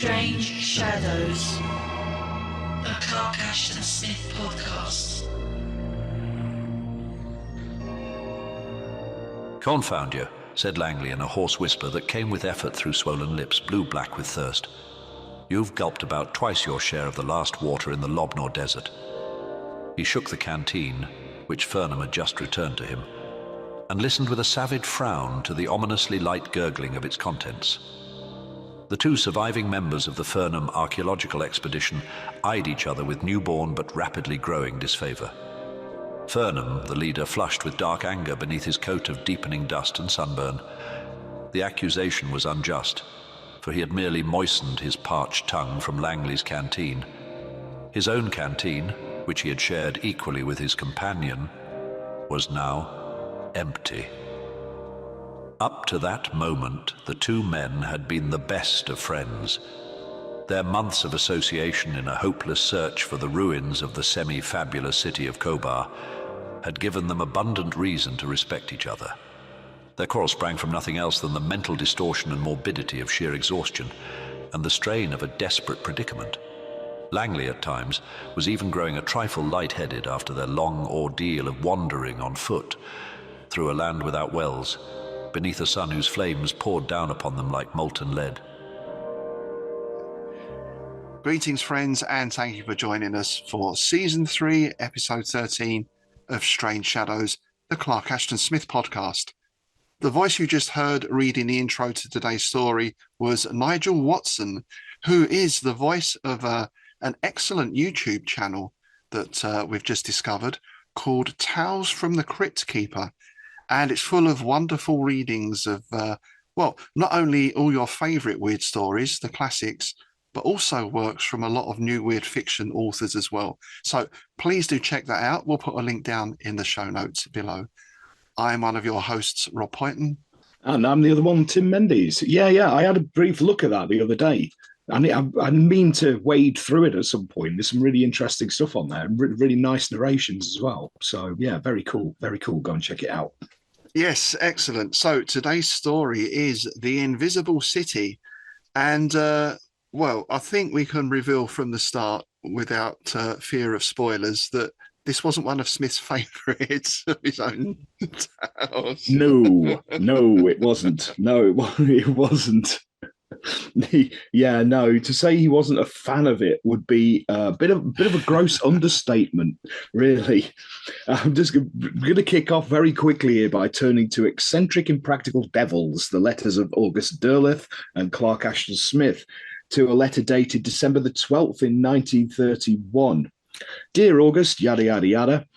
Strange Shadows, a Clark Ashton Smith podcast. "Confound you," said Langley in a hoarse whisper that came with effort through swollen lips, blue-black with thirst. "You've gulped about twice your share of the last water in the Lobnor Desert." He shook the canteen, which Fernham had just returned to him, and listened with a savage frown to the ominously light gurgling of its contents. The two surviving members of the Fernham archaeological expedition eyed each other with newborn but rapidly growing disfavor. Fernham, the leader, flushed with dark anger beneath his coat of deepening dust and sunburn. The accusation was unjust, for he had merely moistened his parched tongue from Langley's canteen. His own canteen, which he had shared equally with his companion, was now empty. Up to that moment, the two men had been the best of friends. Their months of association in a hopeless search for the ruins of the semi-fabulous city of Kobar had given them abundant reason to respect each other. Their quarrel sprang from nothing else than the mental distortion and morbidity of sheer exhaustion, and the strain of a desperate predicament. Langley, at times, was even growing a trifle light-headed after their long ordeal of wandering on foot through a land without wells, beneath a sun whose flames poured down upon them like molten lead. Greetings, friends, and thank you for joining us for Season 3, Episode 13 of Strange Shadows, the Clark Ashton Smith podcast. The voice you just heard reading the intro to today's story was Nigel Watson, who is the voice of an excellent YouTube channel that we've just discovered called Tales from the Crypt Keeper. And it's full of wonderful readings of, not only all your favourite weird stories, the classics, but also works from a lot of new weird fiction authors as well. So please do check that out. We'll put a link down in the show notes below. I'm one of your hosts, Rob Poynton. And I'm the other one, Tim Mendes. Yeah, I had a brief look at that the other day. And I mean to wade through it at some point. There's some really interesting stuff on there, really nice narrations as well. So, yeah, very cool. Very cool. Go and check it out. Yes, excellent. So today's story is The Invisible City. And, I think we can reveal from the start, without fear of spoilers, that this wasn't one of Smith's favourites of his own tales. No, it wasn't. No, it wasn't. To say he wasn't a fan of it would be a bit of a gross understatement, really. I'm just going to kick off very quickly here by turning to Eccentric Impractical Devils, the letters of August Derleth and Clark Ashton Smith, to a letter dated December the 12th in 1931. Dear August, yada, yada, yada.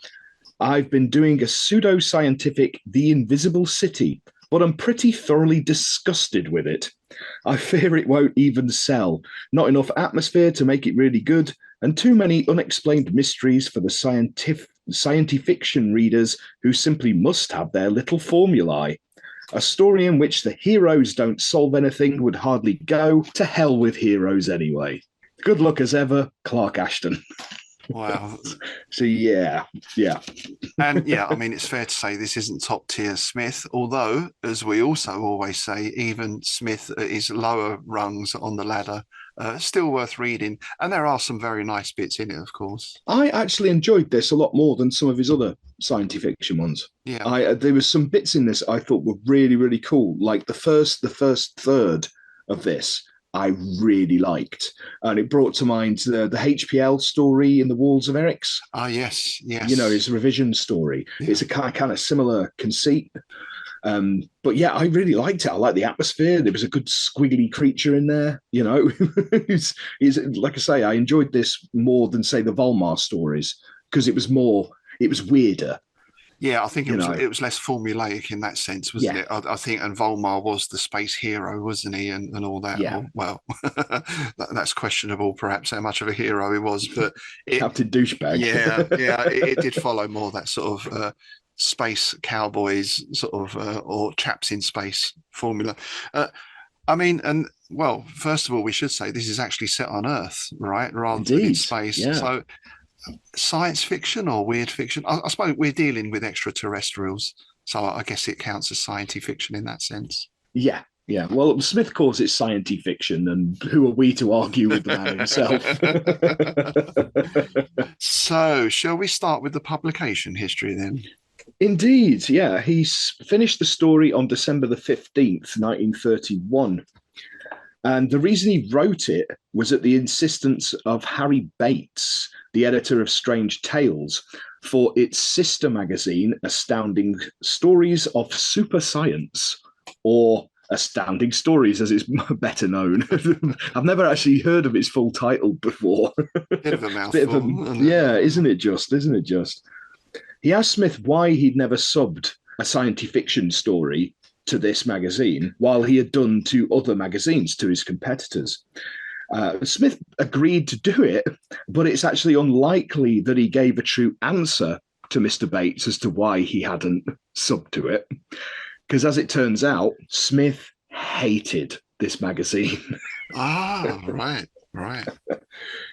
I've been doing a pseudo-scientific The Invisible City, but I'm pretty thoroughly disgusted with it. I fear it won't even sell. Not enough atmosphere to make it really good, and too many unexplained mysteries for the scientifiction readers who simply must have their little formulae. A story in which the heroes don't solve anything would hardly go. To hell with heroes anyway. Good luck as ever, Clark Ashton. Wow. So, yeah. And yeah, I mean, it's fair to say this isn't top tier Smith, although, as we also always say, even Smith at his lower rungs on the ladder, still worth reading. And there are some very nice bits in it, of course. I actually enjoyed this a lot more than some of his other science fiction ones. Yeah. There was some bits in this I thought were really, really cool. Like the first third of this, I really liked. And it brought to mind the HPL story in the Walls of Eryx. Ah, yes. You know, his revision story. Yeah. It's a kind of similar conceit. But yeah, I really liked it. I liked the atmosphere. There was a good squiggly creature in there. You know, he's like I say, I enjoyed this more than, say, the Volmar stories because it was weirder. Yeah, I think it was less formulaic in that sense, wasn't it? I think, and Volmar was the space hero, wasn't he, and all that. Yeah. Well, that's questionable, perhaps, how much of a hero he was, but Captain Douchebag. Yeah, it did follow more that sort of space cowboys, sort of, or chaps in space formula. First of all, we should say this is actually set on Earth, right, rather than in space. Yeah. So. Science fiction or weird fiction? I suppose we're dealing with extraterrestrials, so I guess it counts as science fiction in that sense. Yeah, Yeah, well, Smith calls it science fiction, and who are we to argue with the man himself? So, shall we start with the publication history then? Indeed, yeah. He's finished the story on December the 15th, 1931. And the reason he wrote it was at the insistence of Harry Bates, the editor of Strange Tales, for its sister magazine, Astounding Stories of Super Science, or Astounding Stories, as it's better known. I've never actually heard of its full title before. Bit of a mouthful. Yeah, isn't it just? Isn't it just? He asked Smith why he'd never subbed a science fiction story to this magazine while he had done to other magazines, to his competitors. Smith agreed to do it, but it's actually unlikely that he gave a true answer to Mr. Bates as to why he hadn't subbed to it. Because as it turns out, Smith hated this magazine. Ah, right.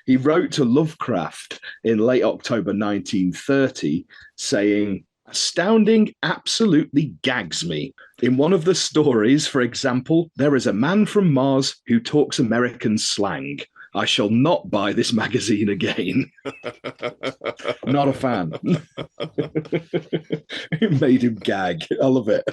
He wrote to Lovecraft in late October 1930 saying, "Astounding absolutely gags me. In one of the stories, for example, there is a man from Mars who talks American slang. I shall not buy this magazine again." Not a fan. It made him gag. I love it.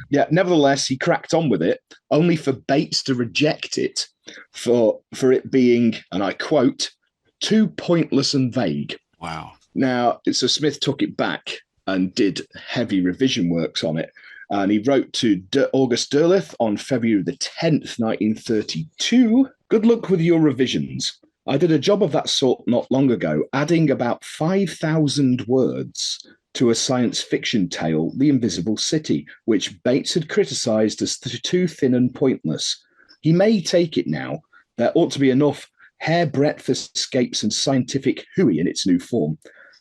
Yeah, nevertheless, he cracked on with it, only for Bates to reject it for it being, and I quote, "too pointless and vague." Wow. Now, so Smith took it back and did heavy revision works on it. And he wrote to August Derleth on February the 10th, 1932, "Good luck with your revisions. I did a job of that sort not long ago, adding about 5,000 words to a science fiction tale, The Invisible City, which Bates had criticized as too thin and pointless. He may take it now. There ought to be enough hairbreadth escapes and scientific hooey in its new form.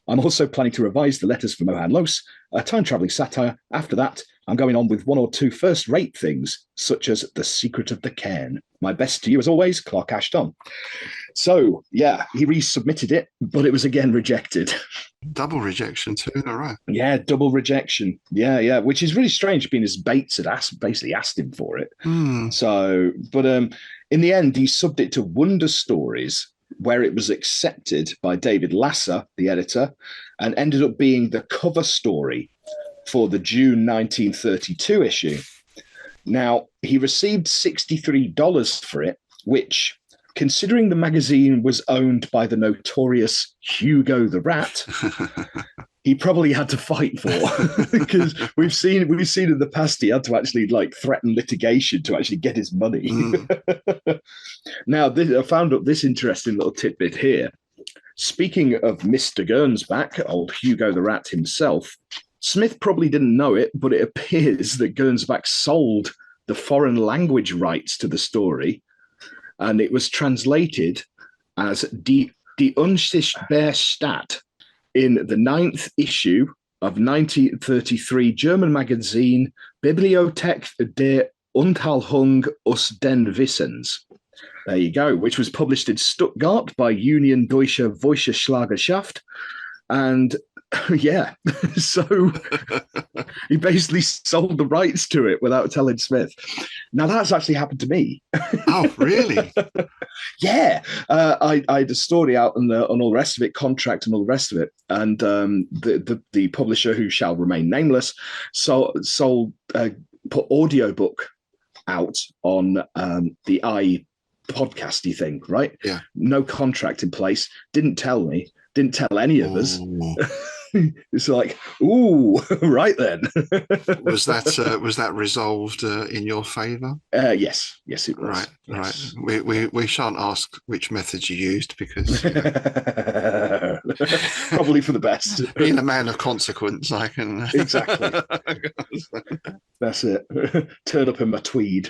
I'm also planning to revise the letters for Mohan Los, a time-traveling satire. After that, I'm going on with one or two first-rate things, such as The Secret of the Cairn. My best to you, as always, Clark Ashton." So, yeah, he resubmitted it, but it was again rejected. Double rejection too in a row. Yeah, double rejection. Yeah, which is really strange, being as Bates had basically asked him for it. So, but in the end, he subbed it to Wonder Stories, where it was accepted by David Lasser, the editor, and ended up being the cover story for the June 1932 issue. Now, he received $63 for it, which, considering the magazine was owned by the notorious Hugo the Rat, he probably had to fight for, because we've seen in the past he had to actually threaten litigation to actually get his money. Now, I found up this interesting little tidbit here. Speaking of Mr. Gernsback, old Hugo the Rat himself, Smith probably didn't know it, but it appears that Gernsback sold the foreign language rights to the story, and it was translated as Die Unsichtbare Stadt in the 9th issue of 1933 German magazine Bibliothek der Unterhaltung aus den Wissens. There you go, which was published in Stuttgart by Union Deutsche Voice-Schlagerschaft. And yeah, so he basically sold the rights to it without telling Smith. Now, that's actually happened to me. Oh, really? Yeah. I had a story out and all the rest of it, contract and all the rest of it. And the publisher, who shall remain nameless, put audiobook out on the podcasty thing, right? Yeah. No contract in place. Didn't tell any of us. It's like, ooh, right then. Was that resolved in your favour? Yes, it was. Right, yes. Right. We shan't ask which method you used, because probably for the best. Being a man of consequence, I can exactly. That's it. Turn up in my tweed,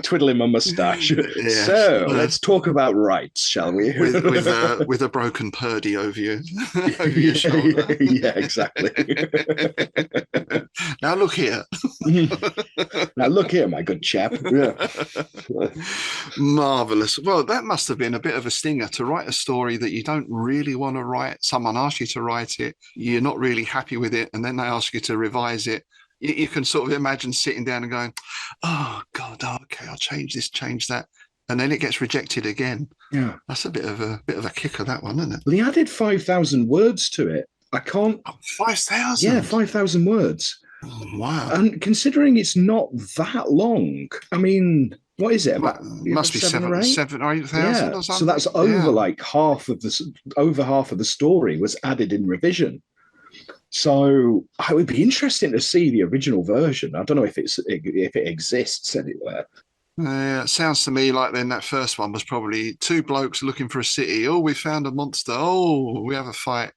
twiddling my moustache. Yes. So let's talk about rights, shall we? with a broken Purdy over your shoulder. Yeah, exactly. Now look here. Now look here, my good chap. Yeah. Marvelous. Well, that must have been a bit of a stinger, to write a story that you don't really want to write. Someone asks you to write it, you're not really happy with it, and then they ask you to revise it. you can sort of imagine sitting down and going, oh, God, oh, okay, I'll change this, change that. And then it gets rejected again. Yeah. That's a bit of a kicker, that one, isn't it? Well, he added 5,000 words to it. I can't. Oh, 5,000? Yeah, 5,000 words. Oh, wow. And considering it's not that long, I mean, what is it? About must be 7 or 8,000 or something. So that's over like half of the story was added in revision. So it would be interesting to see the original version. I don't know if it exists anywhere. It sounds to me like then that first one was probably two blokes looking for a city. Oh, we found a monster. Oh, we have a fight.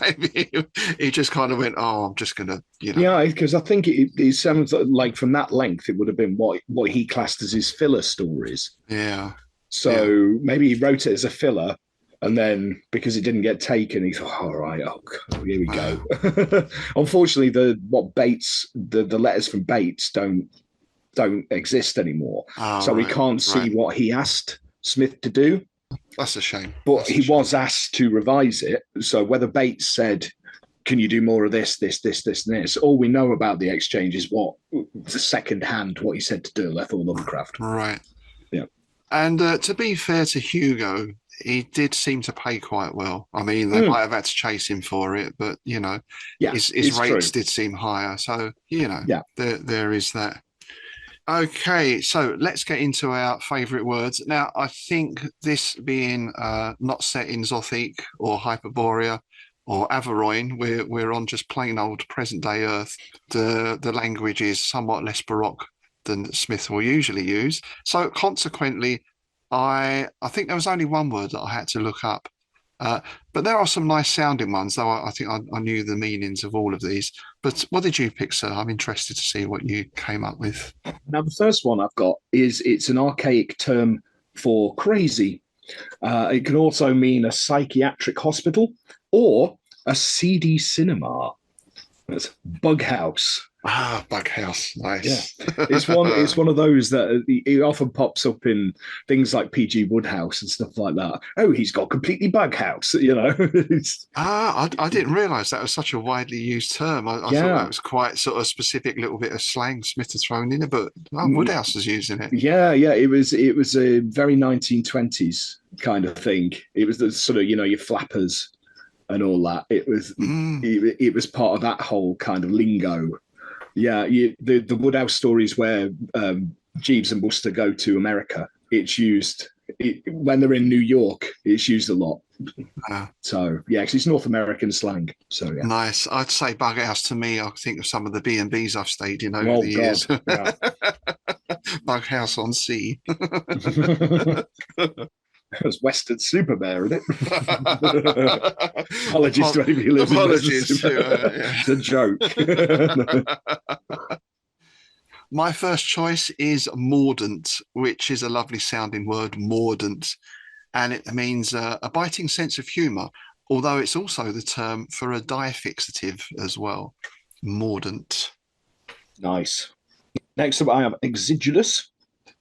Maybe he just kind of went, oh, I'm just going to, Yeah, because I think it sounds like from that length, it would have been what he classed as his filler stories. Yeah. So maybe he wrote it as a filler, and then because it didn't get taken, he thought, all right, here we go. Unfortunately, the letters from Bates don't exist anymore. So we can't see what he asked Smith to do. That's a shame. But he was asked to revise it. So whether Bates said, can you do more of this, and this? All we know about the exchange is what the second hand, what he said to do, Ethel Lovecraft. Right. Yeah. And to be fair to Hugo, he did seem to pay quite well. I mean, they might have had to chase him for it, but, his rates did seem higher. So, there is that. Okay, so let's get into our favourite words. Now, I think this being not set in Zothique or Hyperborea or Averoigne, we're on just plain old present-day Earth. The language is somewhat less baroque than Smith will usually use. So consequently, I think there was only one word that I had to look up. But there are some nice sounding ones, though I think I knew the meanings of all of these. But what did you pick, sir? I'm interested to see what you came up with. Now, the first one I've got it's an archaic term for crazy. It can also mean a psychiatric hospital or a seedy cinema. That's bug house. Ah, bug house, nice. Yeah. It's one of those that it often pops up in things like PG Woodhouse and stuff like that. Oh, he's got completely bug house, I didn't realise that was such a widely used term. I thought that was quite sort of specific little bit of slang Smith has thrown in it, but Woodhouse is using it. Yeah, it was a very 1920s kind of thing. It was the sort of your flappers and all that. It was it was part of that whole kind of lingo. Yeah, the Woodhouse stories where Jeeves and Buster go to America, it's used when they're in New York. It's used a lot. So yeah, because it's North American slang. So yeah, nice. I'd say bug house to me. I think of some of the B&Bs I've stayed in over the years. Yeah. Bug house on sea. It was Western Supermare, isn't it? Apologies to anybody who lives in Western It's a joke. My first choice is mordant, which is a lovely sounding word, mordant. And it means a biting sense of humour, although it's also the term for a diffixative as well. Mordant. Nice. Next up, I have exiguous,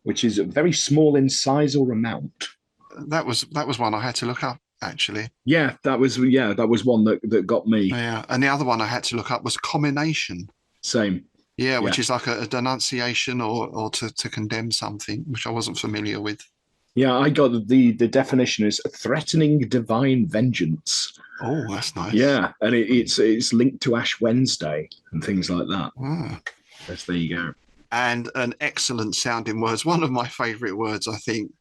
which is very small in size or amount. That was one I had to look up, actually. Yeah, that was one that got me. Yeah, and the other one I had to look up was commination. Same. Yeah, which is like a denunciation or to condemn something, which I wasn't familiar with. Yeah, I got the definition is threatening divine vengeance. Oh, that's nice. Yeah, and it's linked to Ash Wednesday and things like that. Oh. There you go. And an excellent sounding word. One of my favourite words, I think.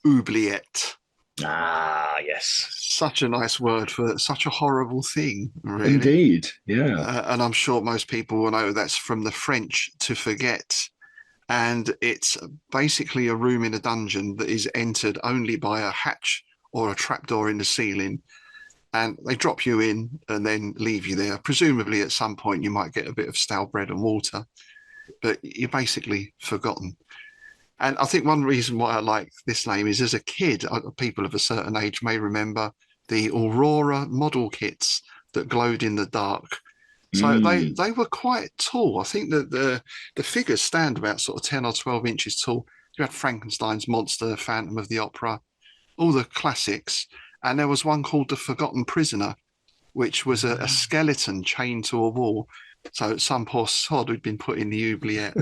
Oubliette. Ah, yes. Such a nice word for such a horrible thing, really. Indeed, yeah. And I'm sure most people will know that's from the French to forget. And it's basically a room in a dungeon that is entered only by a hatch or a trapdoor in the ceiling. And they drop you in and then leave you there. Presumably at some point you might get a bit of stale bread and water, but you're basically forgotten. And I think one reason why I like this name is as a kid, people of a certain age may remember the Aurora model kits that glowed in the dark. So they were quite tall. I think that the figures stand about sort of 10 or 12 inches tall. You had Frankenstein's monster, Phantom of the Opera, all the classics. And there was one called The Forgotten Prisoner, which was a skeleton chained to a wall So some poor sod who'd been put in the oubliette.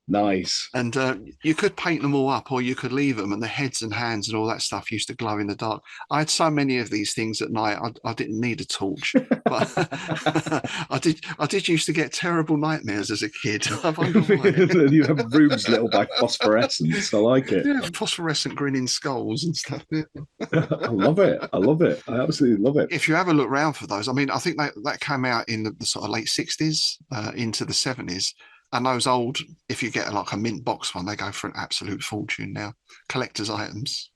Nice. And you could paint them all up, or you could leave them, and the heads and hands and all that stuff used to glow in the dark. I had so many of these things at night, I didn't need a torch, but I did used to get terrible nightmares as a kid. I wonder why. You have rooms lit up by phosphorescence. I like it. Yeah, phosphorescent grinning skulls and stuff. Yeah. I love it. I love it. I absolutely love it. If you have a look round for those, I mean, I think that came out in the sort of late 60s into the 70s. And those old, if you get like a mint box one, they go for an absolute fortune now. Collector's items.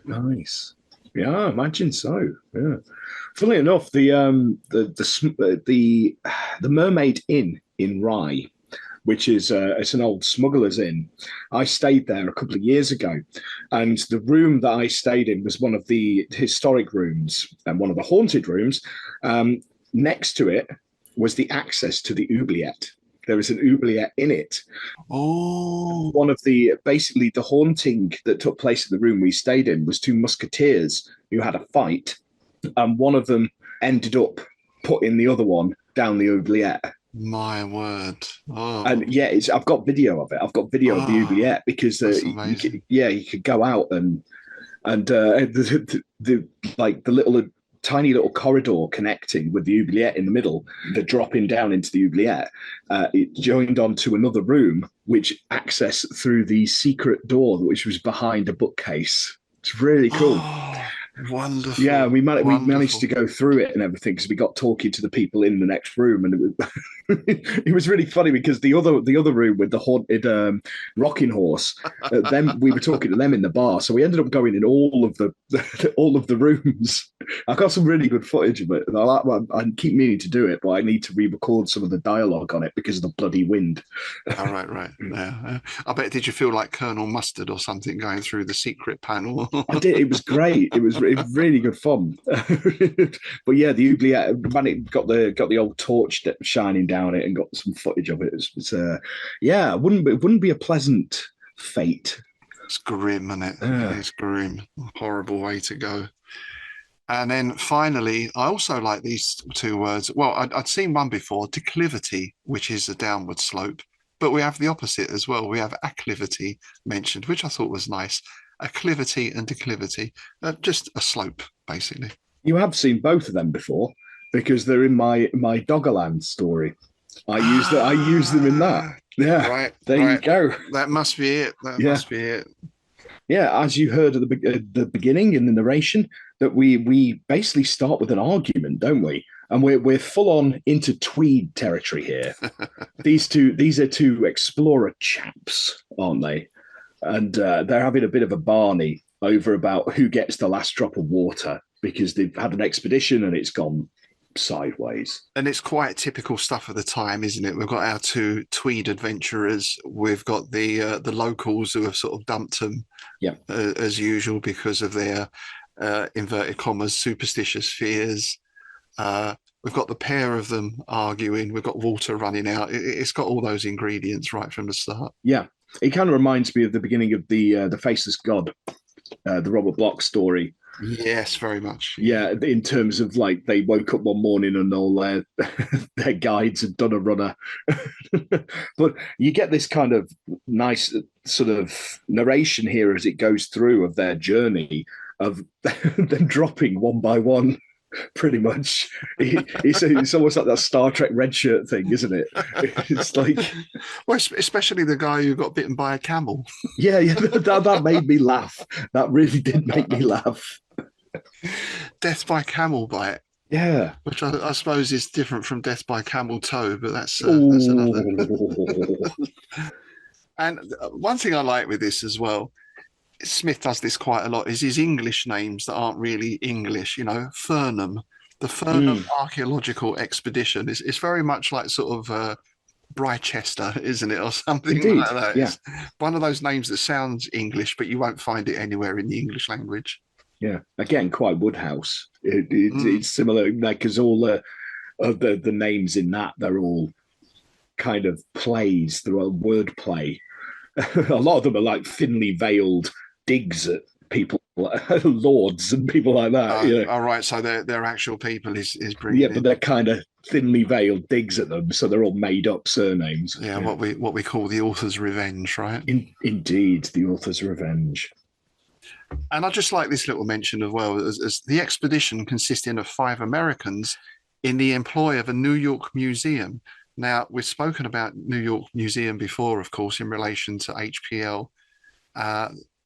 Nice. Yeah, I imagine so. Yeah. Funnily enough, the Mermaid Inn in Rye, which is it's an old smuggler's inn. I stayed there a couple of years ago, and the room that I stayed in was one of the historic rooms and one of the haunted rooms. Next to it was the access to the oubliette. There was an oubliette in it. Oh, One of basically the haunting that took place in the room we stayed in was two musketeers who had a fight, and one of them ended up putting the other one down the oubliette. my word. Oh, And yeah, I've got video of it. I've got video of the oubliette because you could go out and the little tiny little corridor connecting with the oubliette in the middle, the dropping down into the oubliette, it joined onto another room, which accessed through the secret door, which was behind a bookcase. It's really cool. Oh, wonderful. Yeah, we managed to go through it and everything because we got talking to the people in the next room, and it was really funny because the other room with the haunted rocking horse, them we were talking to them in the bar, so we ended up going in all of the rooms. I got some really good footage of it. I keep meaning to do it, but I need to re-record some of the dialogue on it because of the bloody wind. Oh, right. Yeah. I bet, did you feel like Colonel Mustard or something going through the secret panel? I did. It was great. It was really good fun. But yeah, the oubliette, man, it got the old torch that shining down it and got some footage of it. It wouldn't be a pleasant fate. It's grim, isn't it? Yeah. It's grim. Horrible way to go. And then finally, I also like these two words. Well, I'd seen one before, declivity, which is a downward slope. But we have the opposite as well. We have acclivity mentioned, which I thought was nice. Acclivity and declivity, just a slope, basically. You have seen both of them before because they're in my Doggerland story. I use them in that. Yeah, right. You go. That must be it. Must be it. Yeah, as you heard at the beginning in the narration, that we basically start with an argument, don't we? And we're full on into Tweed territory here. These are two explorer chaps, aren't they? And they're having a bit of a barney over about who gets the last drop of water because they've had an expedition and it's gone sideways. And it's quite typical stuff of the time, isn't it? We've got our two Tweed adventurers. We've got the locals who have sort of dumped them, as usual, because of their inverted commas superstitious fears. We've got the pair of them arguing. We've got water running out. It's got all those ingredients right from the start. Yeah, it kind of reminds me of the beginning of the Faceless God, the Robert Bloch story. Yes, very much. Yeah, in terms of like they woke up one morning and all their guides had done a runner. But you get this kind of nice sort of narration here as it goes through of their journey of them dropping one by one. Pretty much, it's almost like that Star Trek red shirt thing, isn't it? It's like, well, especially the guy who got bitten by a camel. Yeah, that made me laugh. That really did make me laugh. Death by camel bite. Yeah, which I suppose is different from death by camel toe, but that's another. And one thing I like with this as well, Smith does this quite a lot, is his English names that aren't really English. You know, Furnham, the Furnham Archaeological Expedition. It's very much like sort of Brychester, isn't it, or something Indeed, like that. yeah. It's one of those names that sounds English, but you won't find it anywhere in the English language. Yeah, again, quite Woodhouse. It's similar, like, because all the names in that, they're all kind of plays. They're all word play. A lot of them are like thinly veiled digs at people, lords and people like that. All right, so their actual people is bringing Yeah, in. but they're kind of thinly veiled digs at them, so they're all made up surnames. Yeah, what we call the author's revenge, right? Indeed, the author's revenge. And I just like this little mention as well, as the expedition consisting of 5 Americans in the employ of a New York museum. Now, we've spoken about New York Museum before, of course, in relation to HPL,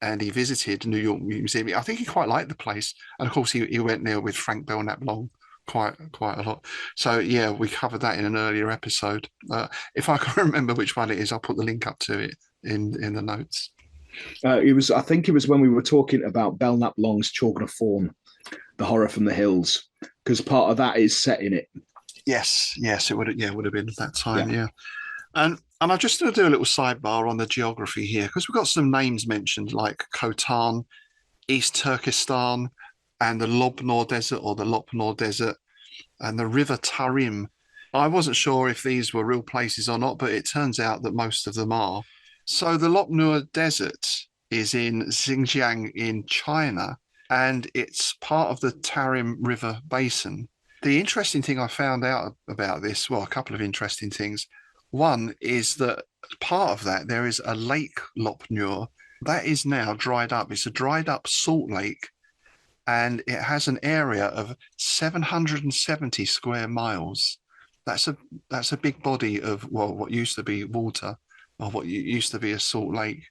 and he visited New York Museum. I think he quite liked the place, and of course, he went there with Frank Belknap Long quite a lot. So yeah, we covered that in an earlier episode. If I can remember which one it is, I'll put the link up to it in the notes. I think it was when we were talking about Belknap Long's Children of Fawn, the horror from the hills, because part of that is set in it. Yes, it would have been at that time, yeah. And I just want to do a little sidebar on the geography here, because we've got some names mentioned like Khotan, East Turkestan, and the Lobnor Desert or the Lopnor Desert, and the River Tarim. I wasn't sure if these were real places or not, but it turns out that most of them are. So the Lopnor Desert is in Xinjiang in China, and it's part of the Tarim River Basin. The interesting thing I found out about this, well, a couple of interesting things. One is that part of that, there is a lake Lopnur that is now dried up. It's a dried up salt lake, and it has an area of 770 square miles. That's a big body of, well, what used to be water, or what used to be a salt lake.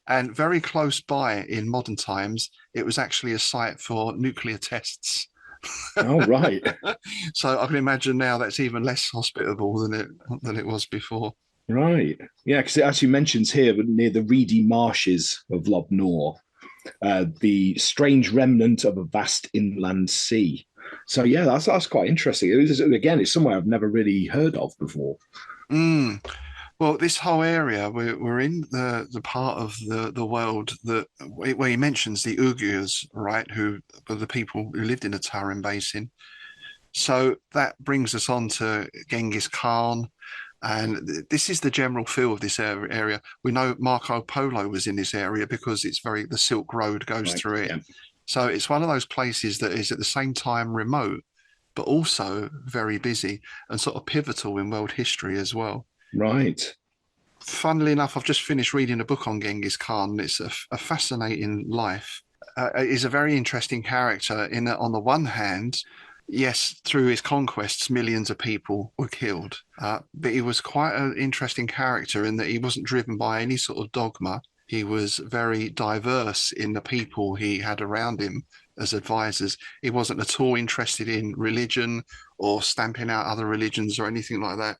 And very close by in modern times, it was actually a site for nuclear tests. Oh, right. So I can imagine now that's even less hospitable than it was before. Right. Yeah, because it actually mentions here near the reedy marshes of Lobnor, the strange remnant of a vast inland sea. So yeah, that's quite interesting. It's somewhere I've never really heard of before. Well, this whole area, we're in the part of the world where he mentions the Uyghurs, right, who were the people who lived in the Tarim Basin. So that brings us on to Genghis Khan, and this is the general feel of this area. We know Marco Polo was in this area because the Silk Road goes through it. Yeah. So it's one of those places that is at the same time remote, but also very busy and sort of pivotal in world history as well. Right. Funnily enough, I've just finished reading a book on Genghis Khan. It's a fascinating life. He's a very interesting character in that, on the one hand, yes, through his conquests, millions of people were killed. But he was quite an interesting character in that he wasn't driven by any sort of dogma. He was very diverse in the people he had around him as advisors. He wasn't at all interested in religion or stamping out other religions or anything like that.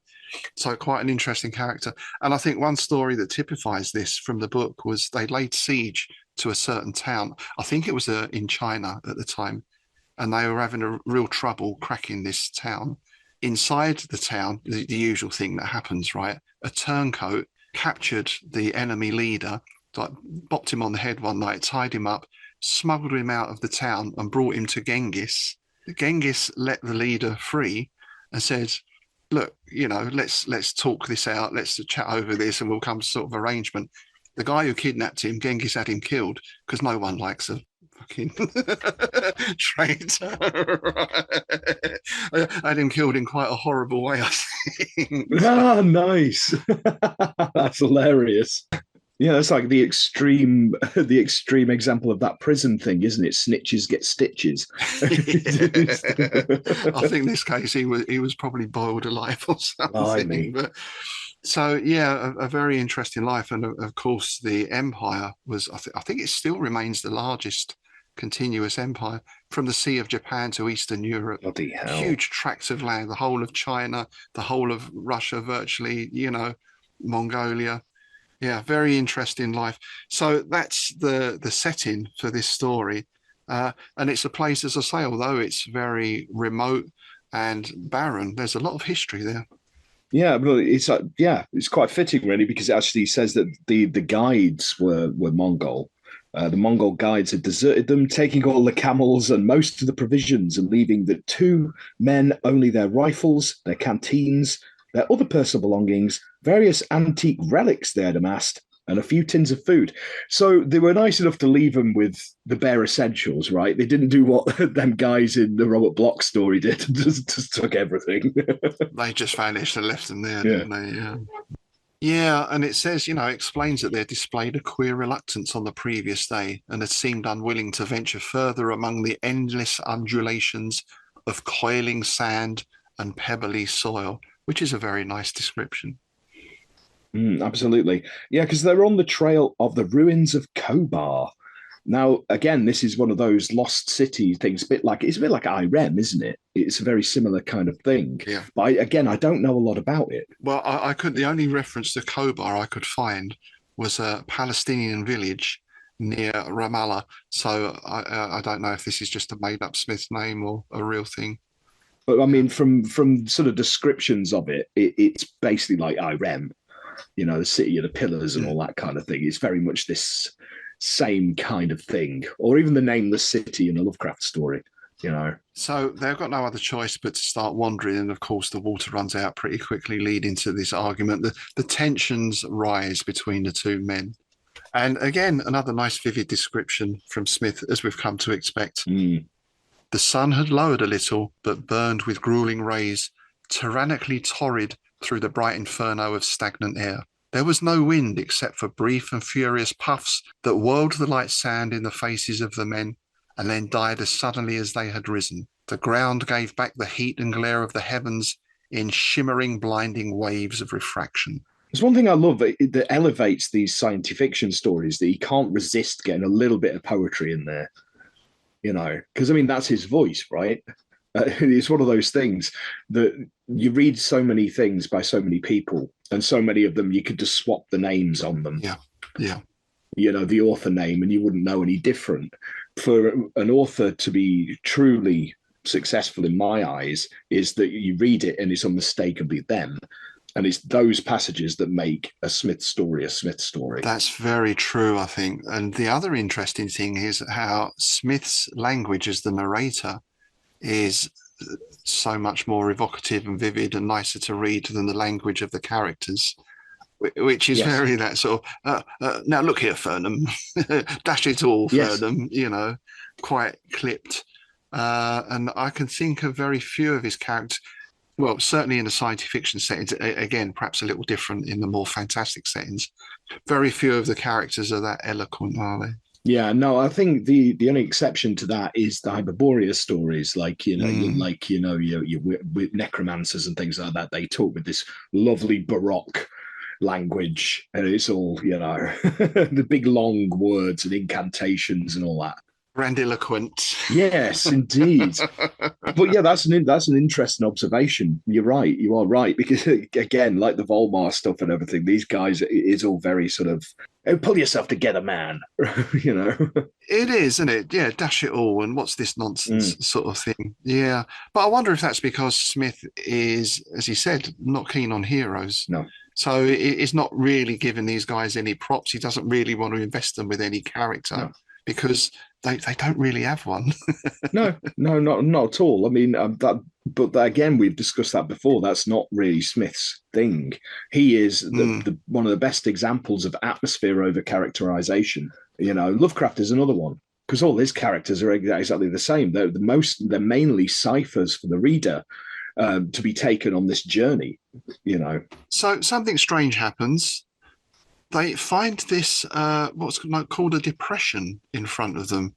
So quite an interesting character. And I think one story that typifies this from the book was they laid siege to a certain town. I think it was in China at the time. And they were having a real trouble cracking this town. Inside the town, the usual thing that happens, right? A turncoat captured the enemy leader, like bopped him on the head one night, tied him up, smuggled him out of the town and brought him to Genghis. Genghis let the leader free and said, look, let's talk this out. Let's chat over this and we'll come to sort of arrangement. The guy who kidnapped him, Genghis had him killed because no one likes a fucking traitor. I had him killed in quite a horrible way, I think. Ah, nice. That's hilarious. Yeah, it's like the extreme example of that prison thing, isn't it? Snitches get stitches. I think in this case he was probably boiled alive or something. But so yeah, a very interesting life, and of course the empire was. I think it still remains the largest continuous empire from the Sea of Japan to Eastern Europe. Bloody hell! Huge tracts of land, the whole of China, the whole of Russia, virtually. Mongolia. Yeah, very interesting life. So that's the setting for this story. And it's a place, as I say, although it's very remote and barren, there's a lot of history there. Yeah, well, it's quite fitting, really, because it actually says that the guides were Mongol. The Mongol guides had deserted them, taking all the camels and most of the provisions and leaving the 2 men only their rifles, their canteens, their other personal belongings, various antique relics they had amassed, and a few tins of food. So they were nice enough to leave them with the bare essentials, right? They didn't do what them guys in the Robert Bloch story did, just took everything. They just vanished and left them there, Yeah. didn't they? Yeah. Yeah, and it says, explains that they displayed a queer reluctance on the previous day and had seemed unwilling to venture further among the endless undulations of coiling sand and pebbly soil, which is a very nice description. Absolutely. Yeah, because they're on the trail of the ruins of Kobar. Now, again, this is one of those lost city things, it's a bit like Irem, isn't it? It's a very similar kind of thing. Yeah. But I don't know a lot about it. Well, I could. The only reference to Kobar I could find was a Palestinian village near Ramallah. So I don't know if this is just a made-up Smith name or a real thing. But I mean, from sort of descriptions of it's basically like Irem, the city of the pillars and all that kind of thing. It's very much this same kind of thing, or even the nameless city in a Lovecraft story. So they've got no other choice but to start wandering, and of course the water runs out pretty quickly, leading to this argument. The tensions rise between the two men, and again another nice vivid description from Smith, as we've come to expect. The sun had lowered a little, but burned with grueling rays, tyrannically torrid through the bright inferno of stagnant air. There was no wind except for brief and furious puffs that whirled the light sand in the faces of the men, and then died as suddenly as they had risen. The ground gave back the heat and glare of the heavens in shimmering, blinding waves of refraction. There's one thing I love that elevates these science fiction stories, that you can't resist getting a little bit of poetry in there, because, that's his voice, right? It's one of those things that you read so many things by so many people, and so many of them you could just swap the names on them. Yeah. The author name, and you wouldn't know any different. For an author to be truly successful in my eyes is that you read it and it's unmistakably them. And it's those passages that make a Smith story a Smith story. That's very true, I think. And the other interesting thing is how Smith's language as the narrator is so much more evocative and vivid and nicer to read than the language of the characters, which is very that sort of, now look here, Fernham, dash it all, Fernham, quite clipped. And I can think of very few of his characters, well, certainly in the science fiction settings, again, perhaps a little different in the more fantastic settings. Very few of the characters are that eloquent, are they? Yeah, no, I think the only exception to that is the Hyperborea stories, like with necromancers and things like that. They talk with this lovely Baroque language, and it's all the big long words and incantations and all that. Grandiloquent. Yes, indeed. But yeah, that's an interesting observation. You're right. You are right, because again, like the Volmar stuff and everything, these guys, it is all very sort of, pull yourself together, man. It is, isn't it? Yeah, dash it all, and what's this nonsense sort of thing. Yeah, but I wonder if that's because Smith is, as he said, not keen on heroes. No. So it's not really giving these guys any props. He doesn't really want to invest them with any character because they don't really have one. No, not at all. I mean, again, we've discussed that before. That's not really Smith's thing. He is one of the best examples of atmosphere over characterization. Lovecraft is another one, because all his characters are exactly the same. They're mainly ciphers for the reader to be taken on this journey. So something strange happens. They find this what's called a depression in front of them.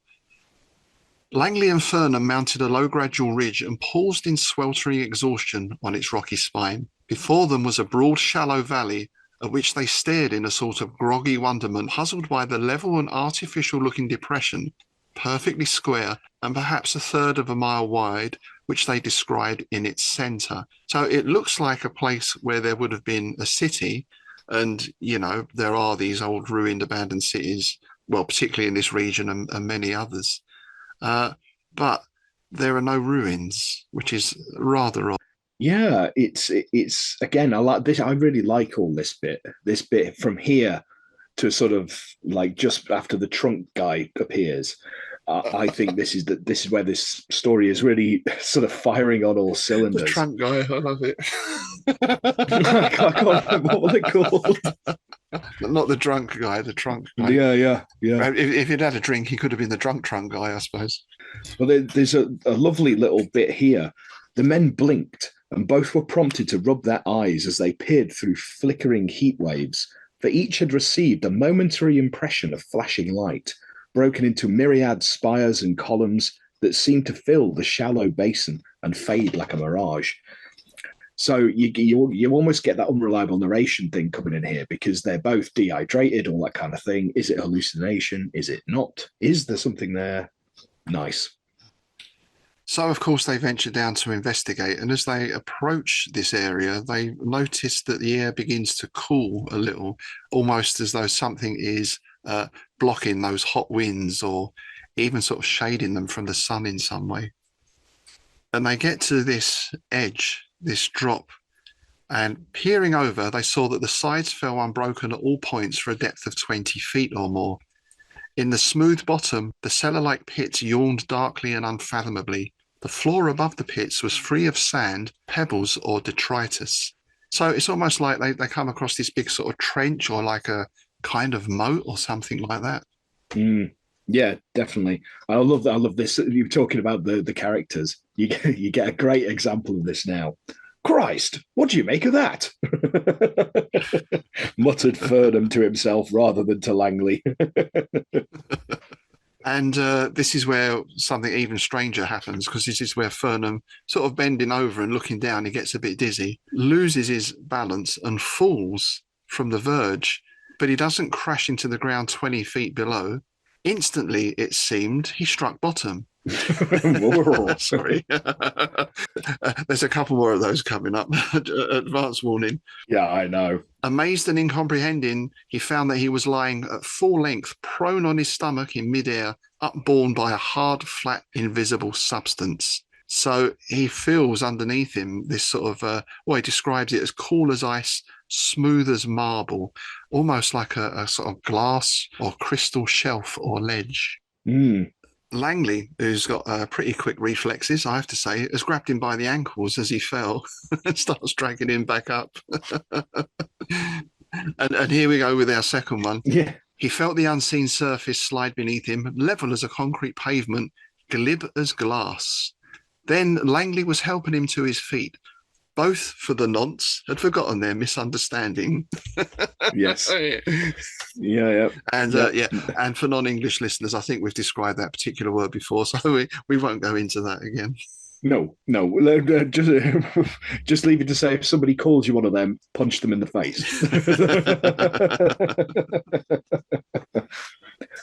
Langley and Fernham mounted a low gradual ridge and paused in sweltering exhaustion on its rocky spine. Before them was a broad, shallow valley at which they stared in a sort of groggy wonderment, puzzled by the level and artificial-looking depression, perfectly square and perhaps a third of a mile wide, which they described in its centre. So it looks like a place where there would have been a city, and, there are these old ruined, abandoned cities, well, particularly in this region and many others. But there are no ruins, which is rather odd. Yeah, it's again, I like this. I really like all this bit from here to sort of like just after the trunk guy appears. I think this is where this story is really sort of firing on all cylinders. The trunk guy, I love it. I can't remember what they're called. Not the drunk guy, the trunk guy. Yeah. If he'd had a drink, he could have been the drunk trunk guy, I suppose. Well, there's a lovely little bit here. The men blinked, and both were prompted to rub their eyes as they peered through flickering heat waves, for each had received a momentary impression of flashing light, broken into myriad spires and columns that seemed to fill the shallow basin and fade like a mirage. So you almost get that unreliable narration thing coming in here because they're both dehydrated, all that kind of thing. Is it hallucination? Is it not? Is there something there? Nice. So, of course, they venture down to investigate, and as they approach this area, they notice that the air begins to cool a little, almost as though something is blocking those hot winds or even sort of shading them from the sun in some way. And they get to this edge, this drop, and peering over, they saw that the sides fell unbroken at all points for a depth of 20 feet or more. In the smooth bottom, the cellar-like pits yawned darkly and unfathomably. The floor above the pits was free of sand, pebbles, or detritus. So it's almost like they come across this big sort of trench or like a kind of moat or something like that. Yeah, definitely. I love that. I love this. You're talking about the characters. You get a great example of this now. Christ, what do you make of that? Muttered Fernham to himself rather than to Langley. And this is where something even stranger happens, because this is where Fernham, sort of bending over and looking down, he gets a bit dizzy, loses his balance and falls from the verge, but he doesn't crash into the ground 20 feet below. Instantly, it seemed, he struck bottom. Sorry. There's a couple more of those coming up. Advance warning. Yeah, I know. Amazed and incomprehending, he found that he was lying at full length, prone on his stomach in midair, upborne by a hard, flat, invisible substance. So he feels underneath him this sort of, he describes it as cool as ice, smooth as marble, almost like a sort of glass or crystal shelf or ledge. Langley, who's got pretty quick reflexes, I have to say, has grabbed him by the ankles as he fell and starts dragging him back up. and here we go with our second one. Yeah. He felt the unseen surface slide beneath him, level as a concrete pavement, glib as glass. Then Langley was helping him to his feet. Both, for the nonce, had forgotten their misunderstanding. Yes. Yeah. And and for non-English listeners, I think we've described that particular word before, so we won't go into that again. No. Just leave it to say if somebody calls you one of them, punch them in the face.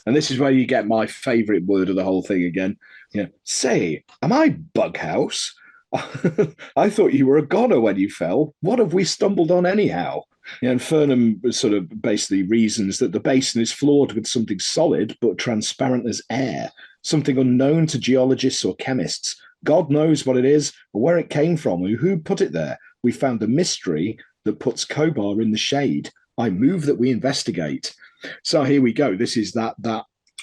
And this is where you get my favourite word of the whole thing again. Yeah. Say, am I Bughouse? I thought you were a goner when you fell. What have we stumbled on anyhow? Yeah, and Fernham sort of basically reasons that the basin is floored with something solid but transparent as air, something unknown to geologists or chemists. God knows what it is or where it came from or who put it there. We found a mystery that puts Kobar in the shade. I move that we investigate. So here we go. This is that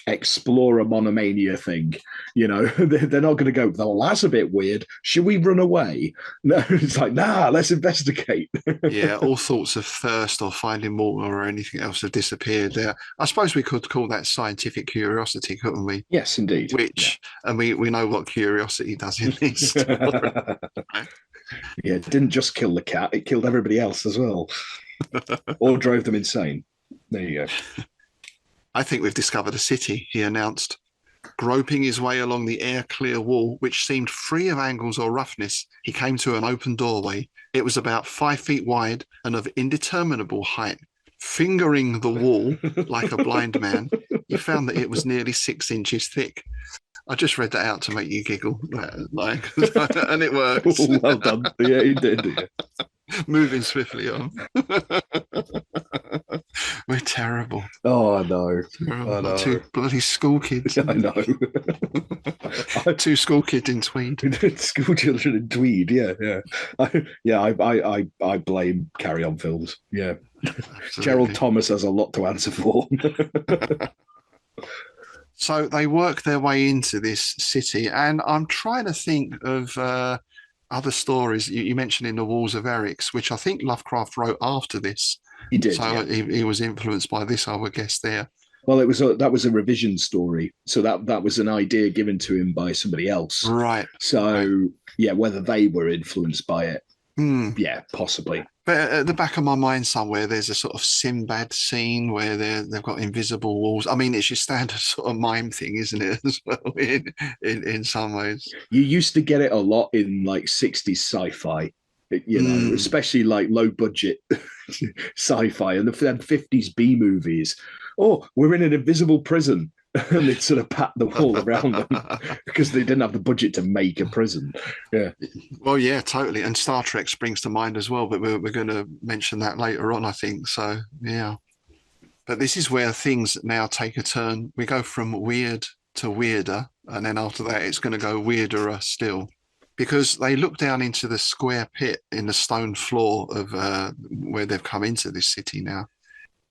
explorer monomania thing. You know, they're not going to go, well, that's a bit weird. Should we run away? No, it's like, nah, let's investigate. Yeah, all thoughts of thirst or finding water or anything else have disappeared there. I suppose we could call that scientific curiosity, couldn't we? Yes, indeed. And we know what curiosity does in this story. Yeah, it didn't just kill the cat, it killed everybody else as well. Or drove them insane. There you go. I think we've discovered a city, he announced. Groping his way along the air-clear wall, which seemed free of angles or roughness, he came to an open doorway. It was about 5 feet wide and of indeterminable height. Fingering the wall like a blind man, he found that it was nearly 6 inches thick. I just read that out to make you giggle, and it worked. Well done. Yeah, you did. Yeah. Moving swiftly on. We're terrible. Oh, I know. Terrible. I know. 2 bloody school kids. I know. 2 school kids in tweed. School children in tweed. Yeah. I blame Carry On Films. Yeah. Absolutely. Gerald Thomas has a lot to answer for. So they work their way into this city, and I'm trying to think of other stories. You mentioned In the Walls of Eryx, which I think Lovecraft wrote after this. He did. So Yeah. he was influenced by this, I would guess, there. Well, that was a revision story, so that was an idea given to him by somebody else. Right. So right. yeah, whether they were influenced by it, yeah, possibly. But at the back of my mind somewhere, there's a sort of Sinbad scene where they've got invisible walls. I mean, it's your standard sort of mime thing, isn't it? As well, in some ways. You used to get it a lot in like 60s sci-fi, you know, especially like low budget sci-fi and the 50s B movies. Oh, we're in an invisible prison. And they'd sort of pat the wall around them because they didn't have the budget to make a prison. Yeah. Well, yeah, totally. And Star Trek springs to mind as well, but we're going to mention that later on, I think. So, yeah. But this is where things now take a turn. We go from weird to weirder. And then after that, it's going to go weirder still. Because they look down into the square pit in the stone floor of where they've come into this city now.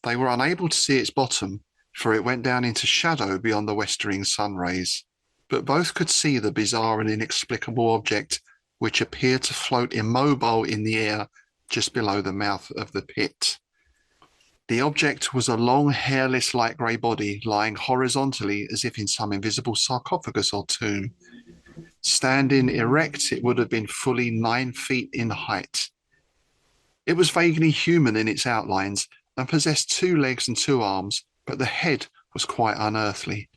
They were unable to see its bottom, for it went down into shadow beyond the westering sun rays. But both could see the bizarre and inexplicable object, which appeared to float immobile in the air just below the mouth of the pit. The object was a long, hairless, light grey body lying horizontally as if in some invisible sarcophagus or tomb. Standing erect, it would have been fully 9 feet in height. It was vaguely human in its outlines and possessed 2 legs and 2 arms, but the head was quite unearthly.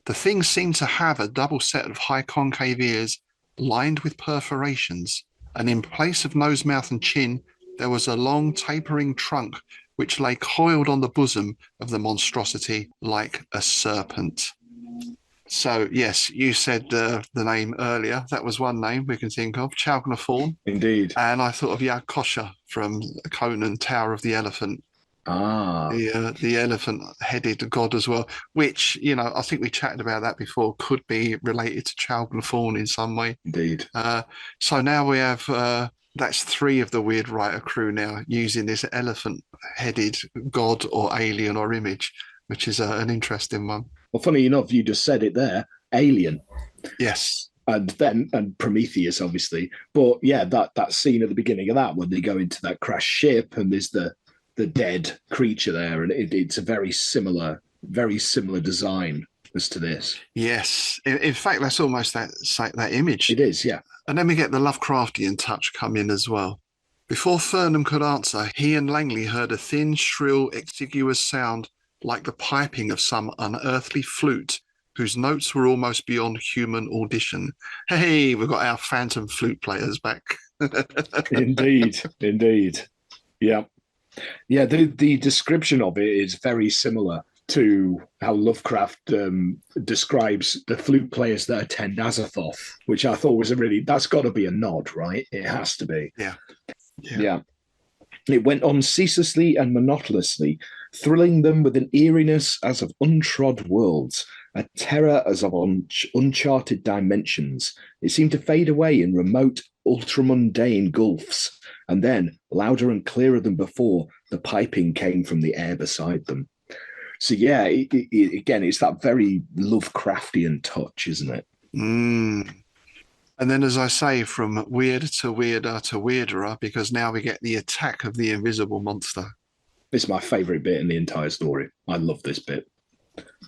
The thing seemed to have a double set of high concave ears lined with perforations, and in place of nose, mouth and chin, there was a long tapering trunk which lay coiled on the bosom of the monstrosity like a serpent. So, yes, you said the name earlier. That was one name we can think of, Chalgnathorn. Indeed. And I thought of Yakosha from Conan, Tower of the Elephant. The elephant-headed god as well, which, you know, I think we chatted about that before, could be related to Chalgnathorn in some way. Indeed. So now we have, that's 3 of the Weird Writer crew now using this elephant-headed god or alien or image, which is an interesting one. Well, funny enough, you just said it there, alien. Yes. And Prometheus, obviously. But yeah, that scene at the beginning of that, when they go into that crashed ship and there's the dead creature there, and it's a very similar design as to this. Yes. In fact, that's almost that image. It is, yeah. And then we get the Lovecraftian touch come in as well. Before Fernham could answer, he and Langley heard a thin, shrill, exiguous sound like the piping of some unearthly flute whose notes were almost beyond human audition. Hey, we've got our phantom flute players back. Indeed. Yeah. Yeah, the description of it is very similar to how Lovecraft describes the flute players that attend Azathoth, which I thought was that's got to be a nod, right? It has to be. Yeah. It went on ceaselessly and monotonously, thrilling them with an eeriness as of untrod worlds, a terror as of uncharted dimensions. It seemed to fade away in remote, ultramundane gulfs, and then, louder and clearer than before, the piping came from the air beside them. So yeah, again, it's that very Lovecraftian touch, isn't it? And then, as I say, from weird to weirder to weirderer, because now we get the attack of the invisible monster. It's my favourite bit in the entire story. I love this bit.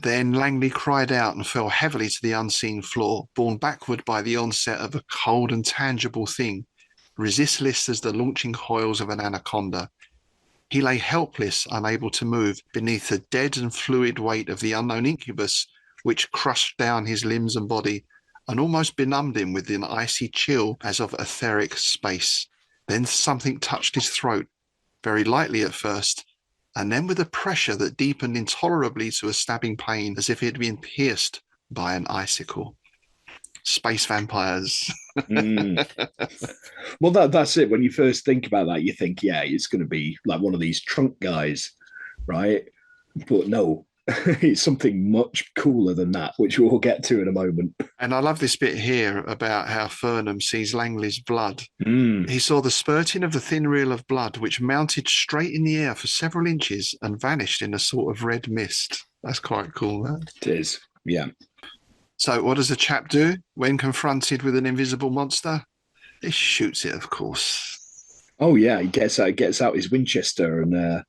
Then Langley cried out and fell heavily to the unseen floor, borne backward by the onset of a cold and tangible thing, resistless as the launching coils of an anaconda. He lay helpless, unable to move, beneath the dead and fluid weight of the unknown incubus, which crushed down his limbs and body, and almost benumbed him with an icy chill as of etheric space. Then something touched his throat, very lightly at first, and then with a pressure that deepened intolerably to a stabbing pain, as if it had been pierced by an icicle. Space vampires. Well, that's it. When you first think about that, you think, yeah, it's going to be like one of these trunk guys, right? But no, it's something much cooler than that, which we'll get to in a moment. And I love this bit here about how Fernham sees Langley's blood. He saw the spurting of the thin reel of blood, which mounted straight in the air for several inches and vanished in a sort of red mist. That's quite cool, that. It is, yeah. So what does the chap do when confronted with an invisible monster? He shoots it, of course. Oh yeah, he gets out his Winchester, and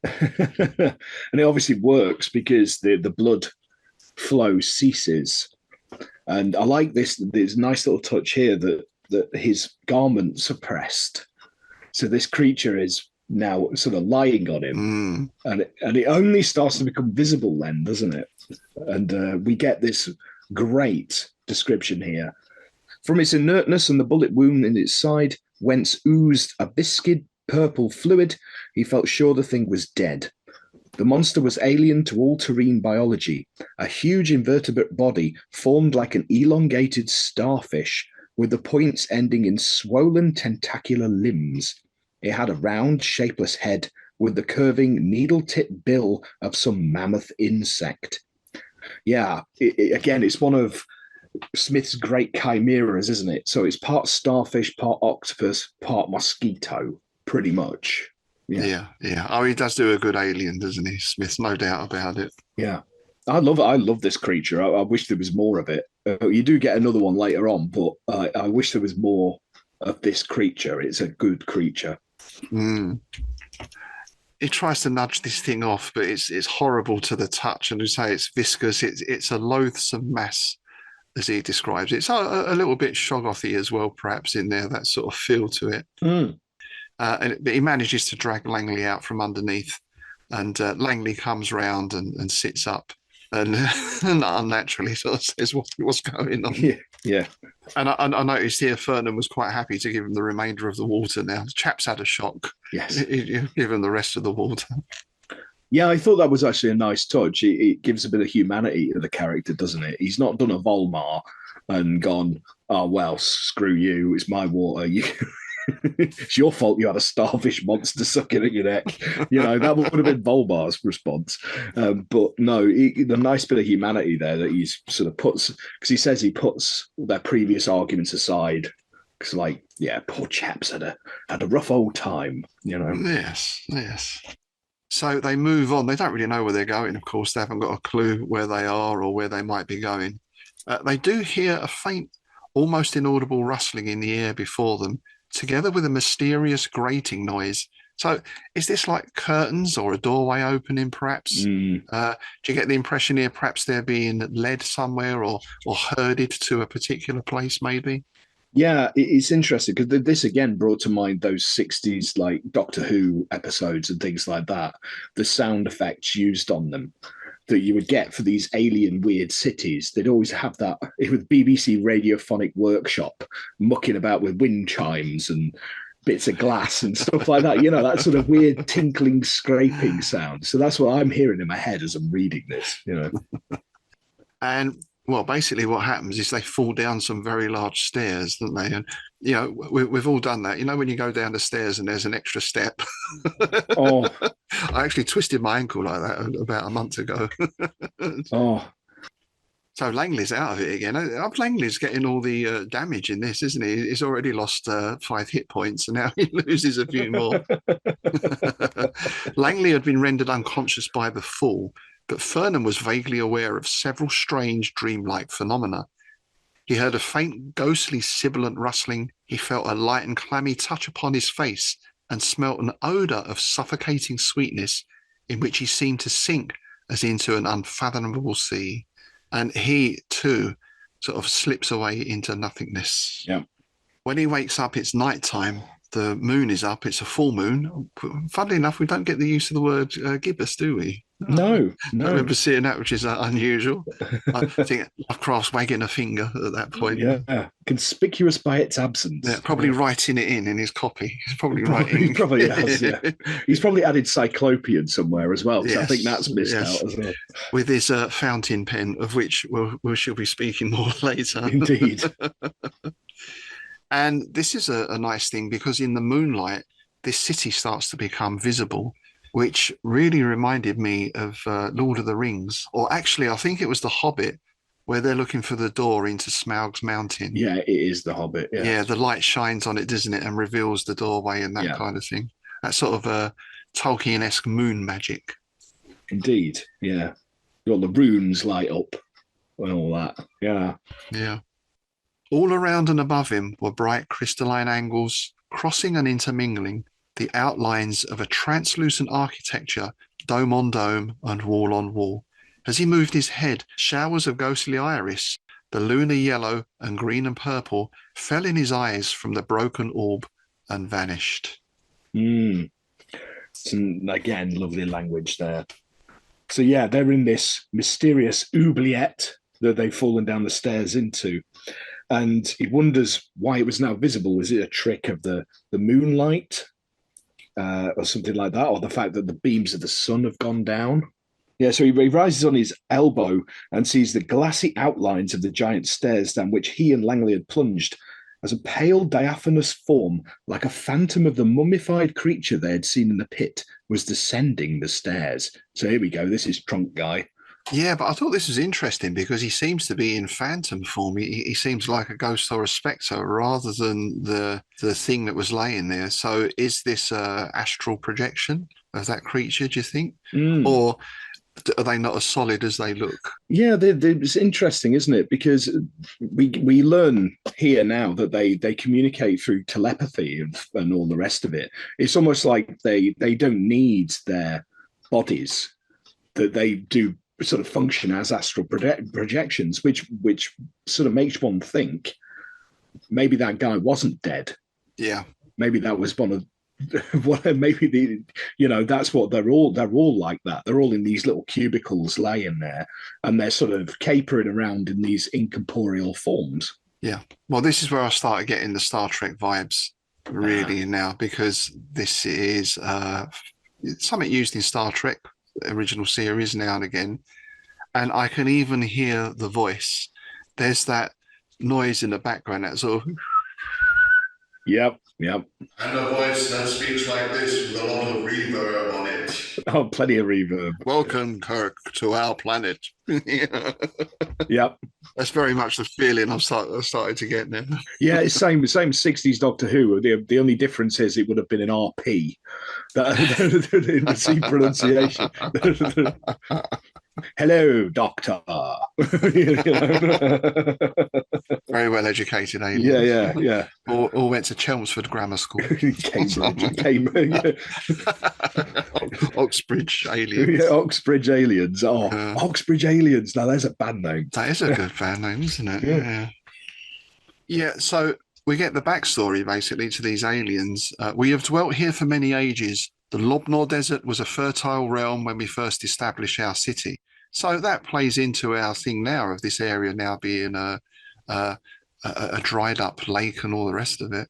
and it obviously works because the blood flow ceases. And I like this nice little touch here that his garments are pressed, so this creature is now sort of lying on him, Mm. and it only starts to become visible then, doesn't it? And we get this great description here. From its inertness and the bullet wound in its side, whence oozed a viscid purple fluid, he felt sure the thing was dead. The monster was alien to all terrene biology, a huge invertebrate body formed like an elongated starfish, with the points ending in swollen tentacular limbs. It had a round, shapeless head with the curving, needle-tipped bill of some mammoth insect. Yeah, again, it's one of Smith's great chimeras, isn't it? So it's part starfish, part octopus, part mosquito, pretty much. Yeah. Oh, he does do a good alien, doesn't he, Smith? No doubt about it. Yeah. I love it. I love this creature. I wish there was more of it. You do get another one later on, but I wish there was more of this creature. It's a good creature. Mm. He tries to nudge this thing off, but it's horrible to the touch, and you say it's viscous. It's a loathsome mass, as he describes it. It's a little bit Shoggothy as well, perhaps in there, that sort of feel to it. Mm. But he manages to drag Langley out from underneath, and Langley comes round and sits up, and, and unnaturally sort of says, "What's going on?" Yeah. And I noticed here Fernand was quite happy to give him the remainder of the water now. The chap's had a shock. Yes. Give him the rest of the water. Yeah, I thought that was actually a nice touch. It gives a bit of humanity to the character, doesn't it? He's not done a Volmar and gone, oh, well, screw you. It's my water. It's your fault you had a starfish monster sucking at your neck. That would have been Volmar's response. But no, the nice bit of humanity there that he's sort of puts, because he says he puts their previous arguments aside. Because, poor chaps had a rough old time, Yes. So they move on. They don't really know where they're going, of course. They haven't got a clue where they are or where they might be going. They do hear a faint, almost inaudible rustling in the air before them, together with a mysterious grating noise. So is this like curtains or a doorway opening, perhaps? Do you get the impression here perhaps they're being led somewhere or herded to a particular place, maybe? Yeah, it's interesting because this again brought to mind those 60s like Doctor Who episodes and things like that. The sound effects used on them that you would get for these alien weird cities. They'd always have that with BBC Radiophonic Workshop mucking about with wind chimes and bits of glass and stuff like that. That sort of weird tinkling, scraping sound. So that's what I'm hearing in my head as I'm reading this. And well, basically what happens is they fall down some very large stairs, don't they? And, we've all done that. When you go down the stairs and there's an extra step. Oh. I actually twisted my ankle like that about a month ago. Oh. So Langley's out of it again. Langley's getting all the damage in this, isn't he? He's already lost 5 hit points and now he loses a few more. Langley had been rendered unconscious by the fall, but Fernand was vaguely aware of several strange dreamlike phenomena. He heard a faint, ghostly, sibilant rustling. He felt a light and clammy touch upon his face and smelt an odour of suffocating sweetness in which he seemed to sink as into an unfathomable sea. And he, too, sort of slips away into nothingness. Yeah. When he wakes up, it's nighttime. The moon is up. It's a full moon. Funnily enough, we don't get the use of the word gibbous, do we? No. I remember seeing that, which is unusual. I think Lovecraft's wagging a finger at that point. Yeah, conspicuous by its absence. Yeah, probably writing it in his copy. He's probably writing. He probably has, yeah. He's probably added Cyclopean somewhere as well, because Yes, I think that's missed out as well. With his fountain pen, of which we shall be speaking more later. Indeed. And this is a nice thing because in the moonlight, this city starts to become visible, which really reminded me of Lord of the Rings. Or actually, I think it was The Hobbit, where they're looking for the door into Smaug's Mountain. Yeah, it is The Hobbit. Yeah, the light shines on it, doesn't it, and reveals the doorway and that kind of thing. That sort of Tolkien-esque moon magic. Indeed, yeah. Got the runes light up and all that. Yeah. Yeah. All around and above him were bright crystalline angles, crossing and intermingling the outlines of a translucent architecture, dome on dome and wall on wall. As he moved his head, showers of ghostly iris, the lunar yellow and green and purple, fell in his eyes from the broken orb and vanished. And again, lovely language there. So yeah, they're in this mysterious oubliette that they've fallen down the stairs into. And he wonders why it was now visible. Is it a trick of the moonlight or something like that? Or the fact that the beams of the sun have gone down? Yeah, so he rises on his elbow and sees the glassy outlines of the giant stairs down which he and Langley had plunged, as a pale diaphanous form, like a phantom of the mummified creature they had seen in the pit, was descending the stairs. So here we go, this is Trunk Guy. Yeah, but I thought this was interesting because he seems to be in phantom form. He seems like a ghost or a spectre rather than the thing that was laying there. So is this astral projection of that creature, do you think? Or are they not as solid as they look? Yeah, it's interesting, isn't it? Because we learn here now that they communicate through telepathy and all the rest of it. It's almost like they don't need their bodies, that they do sort of function as astral projections, which sort of makes one think maybe that guy wasn't dead. Yeah, maybe that was one of maybe that's what they're all like that. They're all in these little cubicles laying there, and they're sort of capering around in these incorporeal forms. Yeah. Well, this is where I started getting the Star Trek vibes really now, because this is something used in Star Trek original series now and again, and I can even hear the voice. There's that noise in the background, that sort of Yep. And a voice that speaks like this with a lot of reverb on it. Oh, plenty of reverb. Welcome, Kirk, to our planet. Yep. That's very much the feeling I've started to get now. Yeah, it's same 60s Doctor Who. The only difference is it would have been an RP. In the C pronunciation. Hello, Doctor. Very well educated aliens. Yeah. All went to Chelmsford Grammar School. Oxbridge aliens. Yeah, Oxbridge aliens. Oxbridge aliens. Now there's a band name. That is a good band name, isn't it? Yeah. So we get the backstory basically to these aliens. We have dwelt here for many ages. The Lobnor Desert was a fertile realm when we first established our city. So that plays into our thing now of this area now being a dried up lake and all the rest of it.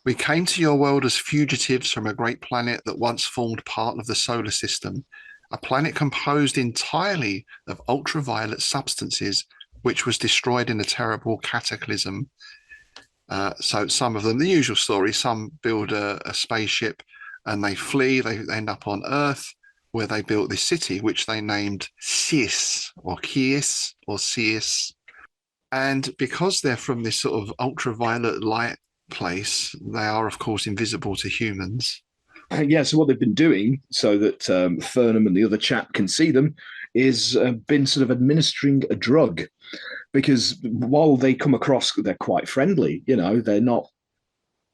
We came to your world as fugitives from a great planet that once formed part of the solar system, a planet composed entirely of ultraviolet substances, which was destroyed in a terrible cataclysm. So some of them, the usual story, some build a spaceship and they flee, they end up on Earth, where they built this city, which they named Cis or Kies or Cis. And because they're from this sort of ultraviolet light place, they are, of course, invisible to humans. Yeah, so what they've been doing so that Fernham and the other chap can see them is been sort of administering a drug. Because while they come across, they're quite friendly, they're not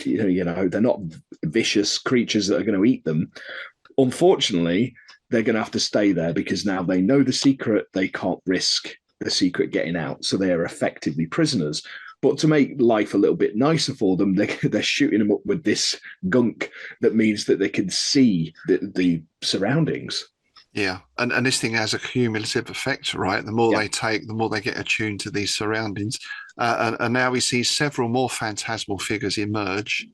they're not vicious creatures that are going to eat them. Unfortunately, they're going to have to stay there because now they know the secret. They can't risk the secret getting out. So they are effectively prisoners. But to make life a little bit nicer for them, they're shooting them up with this gunk that means that they can see the surroundings. Yeah, and this thing has a cumulative effect, right? The more they take, the more they get attuned to these surroundings. And now we see several more phantasmal figures emerge.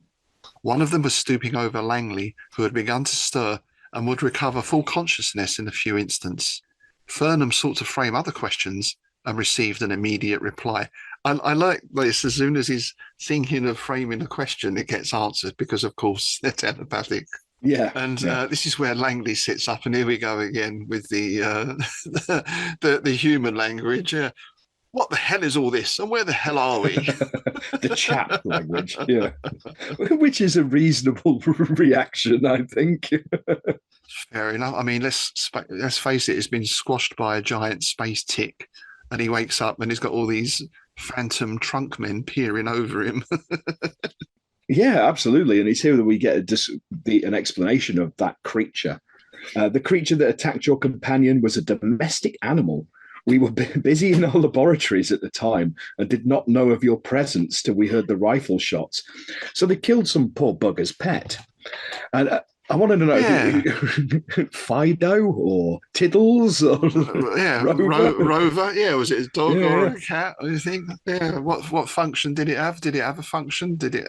One of them was stooping over Langley, who had begun to stir and would recover full consciousness in a few instants. Fernham sought to frame other questions and received an immediate reply. And I like this, as soon as he's thinking of framing a question, it gets answered because, of course, they're telepathic. Yeah, and this is where Langley sits up, and here we go again with the human language. What the hell is all this, and where the hell are we? The chap language, yeah, which is a reasonable reaction, I think. Fair enough. I mean, let's face it; it's been squashed by a giant space tick, and he wakes up and he's got all these phantom trunk men peering over him. Yeah, absolutely. And it's here that we get an explanation of that creature. The creature that attacked your companion was a domestic animal. We were busy in our laboratories at the time and did not know of your presence till we heard the rifle shots. So they killed some poor bugger's pet. And I wanted to know Fido or Tiddles or Rover. Yeah, was it a dog or Yeah. a cat? Do you think? Yeah. What function did it have? Did it have a function? Did it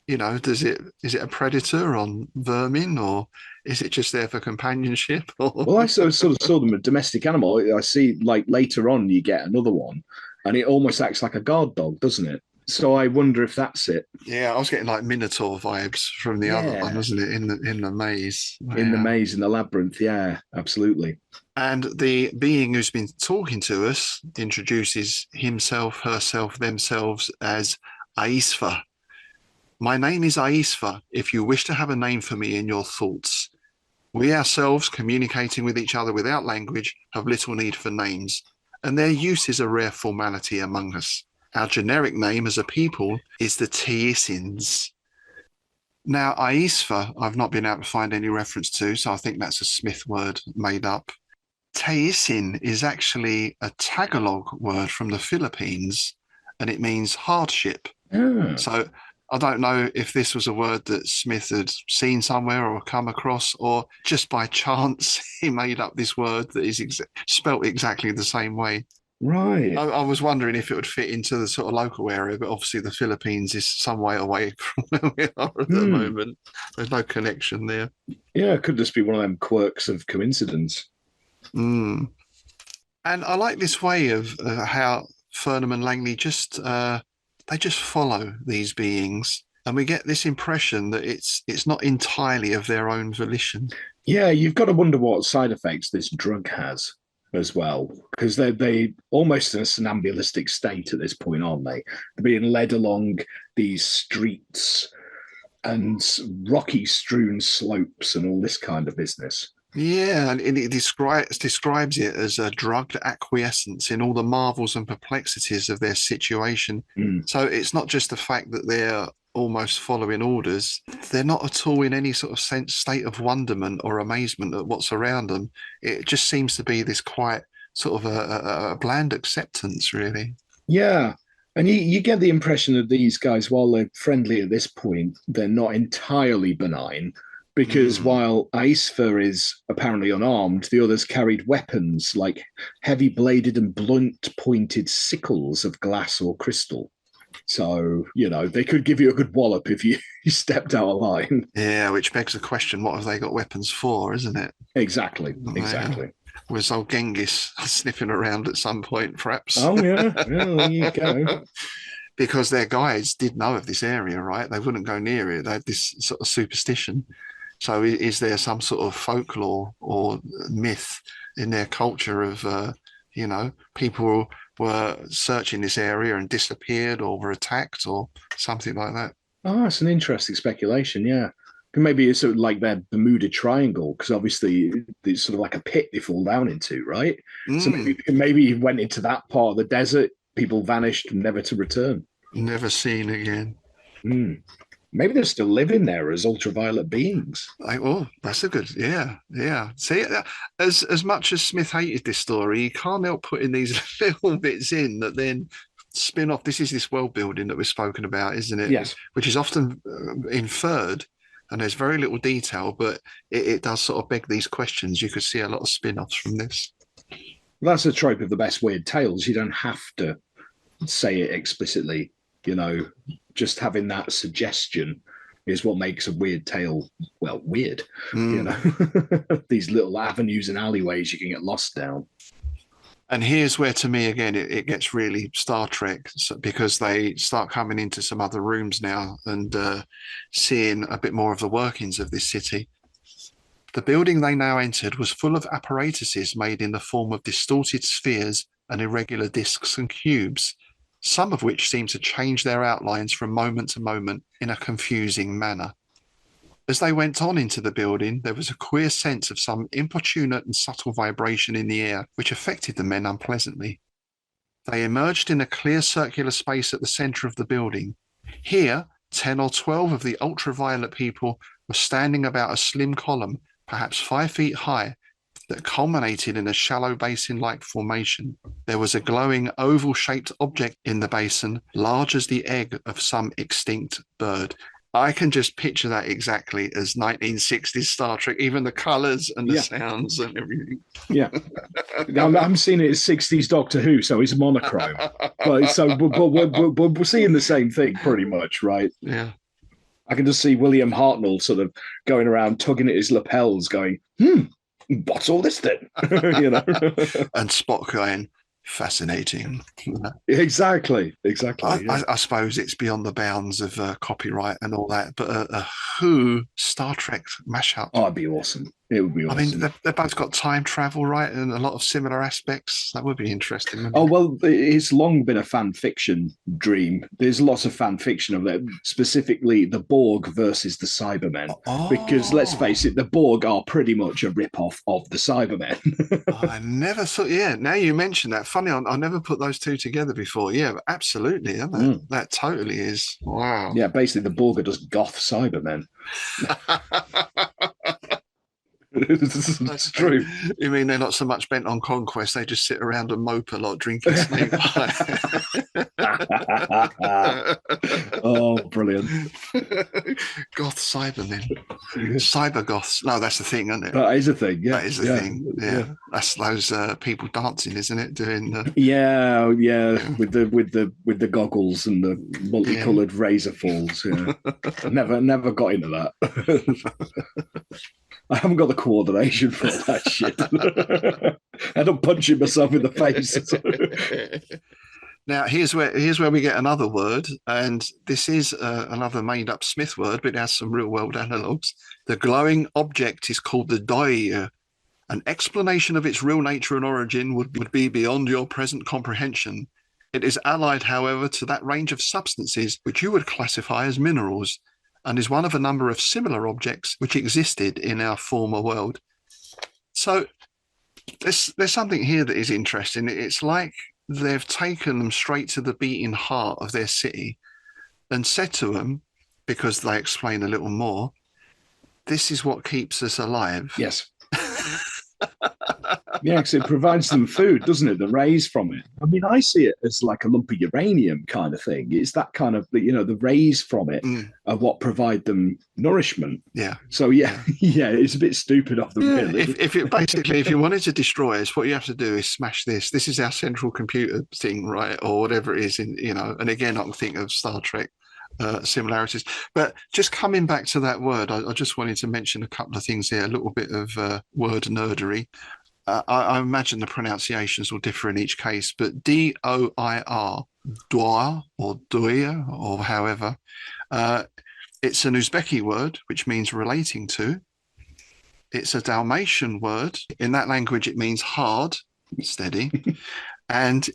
is it a predator on vermin, or is it just there for companionship? Or Well, I sort of saw them a domestic animal. I see, like, later on you get another one, and it almost acts like a guard dog, doesn't it? So I wonder if that's it. yeah, I was getting like Minotaur vibes from the other one, Yeah, wasn't it? In the maze. in the Yeah. maze, in the labyrinth. Yeah, absolutely. And the being who's been talking to us introduces himself, herself, themselves as Aisfa. My name is Aisfa. If you wish to have a name for me in your thoughts, we ourselves, communicating with each other without language, have little need for names, and their use is a rare formality among us. Our generic name as a people is the Teisins. Now, Aisfa, I've not been able to find any reference to, so I think that's a Smith word made up. Teisin is actually a Tagalog word from the Philippines, and it means hardship. Ah, So I don't know if this was a word that Smith had seen somewhere or come across, or just by chance he made up this word that is spelt exactly the same way. right. I was wondering if it would fit into the sort of local area, but obviously the Philippines is some way away from where we are at the moment. There's no connection there. Yeah, it could just be one of them quirks of coincidence. Mm. And I like this way of how Furnham and Langley just they just follow these beings, and we get this impression that it's not entirely of their own volition. Yeah, you've got to wonder what side effects this drug has as well, because they almost in a somnambulistic state at this point, aren't they? They're being led along these streets and rocky strewn slopes and all this kind of business. Yeah, and it describes it as a drugged acquiescence in all the marvels and perplexities of their situation. Mm. So it's not just the fact that they're almost following orders. They're not at all in any sort of state of wonderment or amazement at what's around them. It just seems to be this quite sort of a bland acceptance, really. Yeah. And you get the impression that these guys, while they're friendly at this point, they're not entirely benign. Because while Aisfa is apparently unarmed, the others carried weapons like heavy bladed and blunt pointed sickles of glass or crystal. So, they could give you a good wallop if you, you stepped out of line. Yeah, which begs the question, what have they got weapons for, isn't it? Exactly. Exactly. Was old Genghis sniffing around at some point, perhaps? Oh, yeah. Well, there you go. Because their guides did know of this area, right? They wouldn't go near it. They had this sort of superstition. So is there some sort of folklore or myth in their culture of, people were searching this area and disappeared or were attacked or something like that? Oh, that's an interesting speculation. Yeah. Maybe it's sort of like their Bermuda Triangle, because obviously it's sort of like a pit they fall down into, right? So maybe you went into that part of the desert, people vanished, never to return. Never seen again. Maybe they're still living there as ultraviolet beings. Oh, that's a good, yeah. See, as much as Smith hated this story, you can't help putting these little bits in that then spin off. This is this world building that we've spoken about, isn't it? Yes. Which is often inferred, and there's very little detail, but it does sort of beg these questions. You could see a lot of spin-offs from this. That's a trope of the best weird tales. You don't have to say it explicitly, just having that suggestion is what makes a weird tale, well, weird. These little avenues and alleyways you can get lost down. And here's where, to me, again, it gets really Star Trek, because they start coming into some other rooms now and seeing a bit more of the workings of this city. The building they now entered was full of apparatuses made in the form of distorted spheres and irregular discs and cubes, some of which seemed to change their outlines from moment to moment in a confusing manner. As they went on into the building, there was a queer sense of some importunate and subtle vibration in the air, which affected the men unpleasantly. They emerged in a clear circular space at the centre of the building. Here, 10 or 12 of the ultraviolet people were standing about a slim column, perhaps 5 feet high, that culminated in a shallow basin-like formation. There was a glowing oval-shaped object in the basin, large as the egg of some extinct bird. I can just picture that exactly as 1960s Star Trek, even the colours and the sounds and everything. Yeah. I'm seeing it as 60s Doctor Who, so it's monochrome. But we're seeing the same thing pretty much, right? Yeah. I can just see William Hartnell sort of going around tugging at his lapels going, what's all this then? You know? And Spock going, fascinating. Exactly. I suppose it's beyond the bounds of copyright and all that, but a Who Star Trek mashup. Oh, it'd be awesome. It would be awesome. I mean, they've both got time travel, right, and a lot of similar aspects. That would be interesting. Oh, well, it's long been a fan fiction dream. There's lots of fan fiction of it, specifically the Borg versus the Cybermen. Because let's face it, the Borg are pretty much a rip-off of the Cybermen. I never thought, now you mention that. Funny, I never put those two together before. Yeah, absolutely. That totally is. Wow. Yeah, basically the Borg are just goth Cybermen. It's true. You mean they're not so much bent on conquest, they just sit around and mope a lot drinking snake pie. Oh, brilliant. Goth Cybermen. Cyber goths. No, that's the thing, isn't it? That is a thing, yeah. That is the thing. Yeah. That's those people dancing, isn't it? Doing yeah, with the goggles and the multicolored razor falls. Yeah. Never got into that. I haven't got the coordination for all that shit. I end up punching myself in the face. Now, here's where we get another word, and this is another made-up Smith word, but it has some real-world analogues. The glowing object is called the dodgy. An explanation of its real nature and origin would be beyond your present comprehension. It is allied, however, to that range of substances which you would classify as minerals, and is one of a number of similar objects which existed in our former world. So there's something here that is interesting. It's like they've taken them straight to the beating heart of their city and said to them, because they explain a little more, this is what keeps us alive. Yes. Yeah, because it provides them food, doesn't it? The rays from it. I mean, I see it as like a lump of uranium kind of thing. It's that kind of, the rays from it are what provide them nourishment. Yeah. So yeah, it's a bit stupid of them, really. If you wanted to destroy us, what you have to do is smash this. This is our central computer thing, right? Or whatever it is, and again, I can think of Star Trek similarities. But just coming back to that word, I just wanted to mention a couple of things here, a little bit of word nerdery. I imagine the pronunciations will differ in each case, but D-O-I-R, doir or doir or however, it's an Uzbeki word, which means relating to. It's a Dalmatian word. In that language, it means hard, steady. And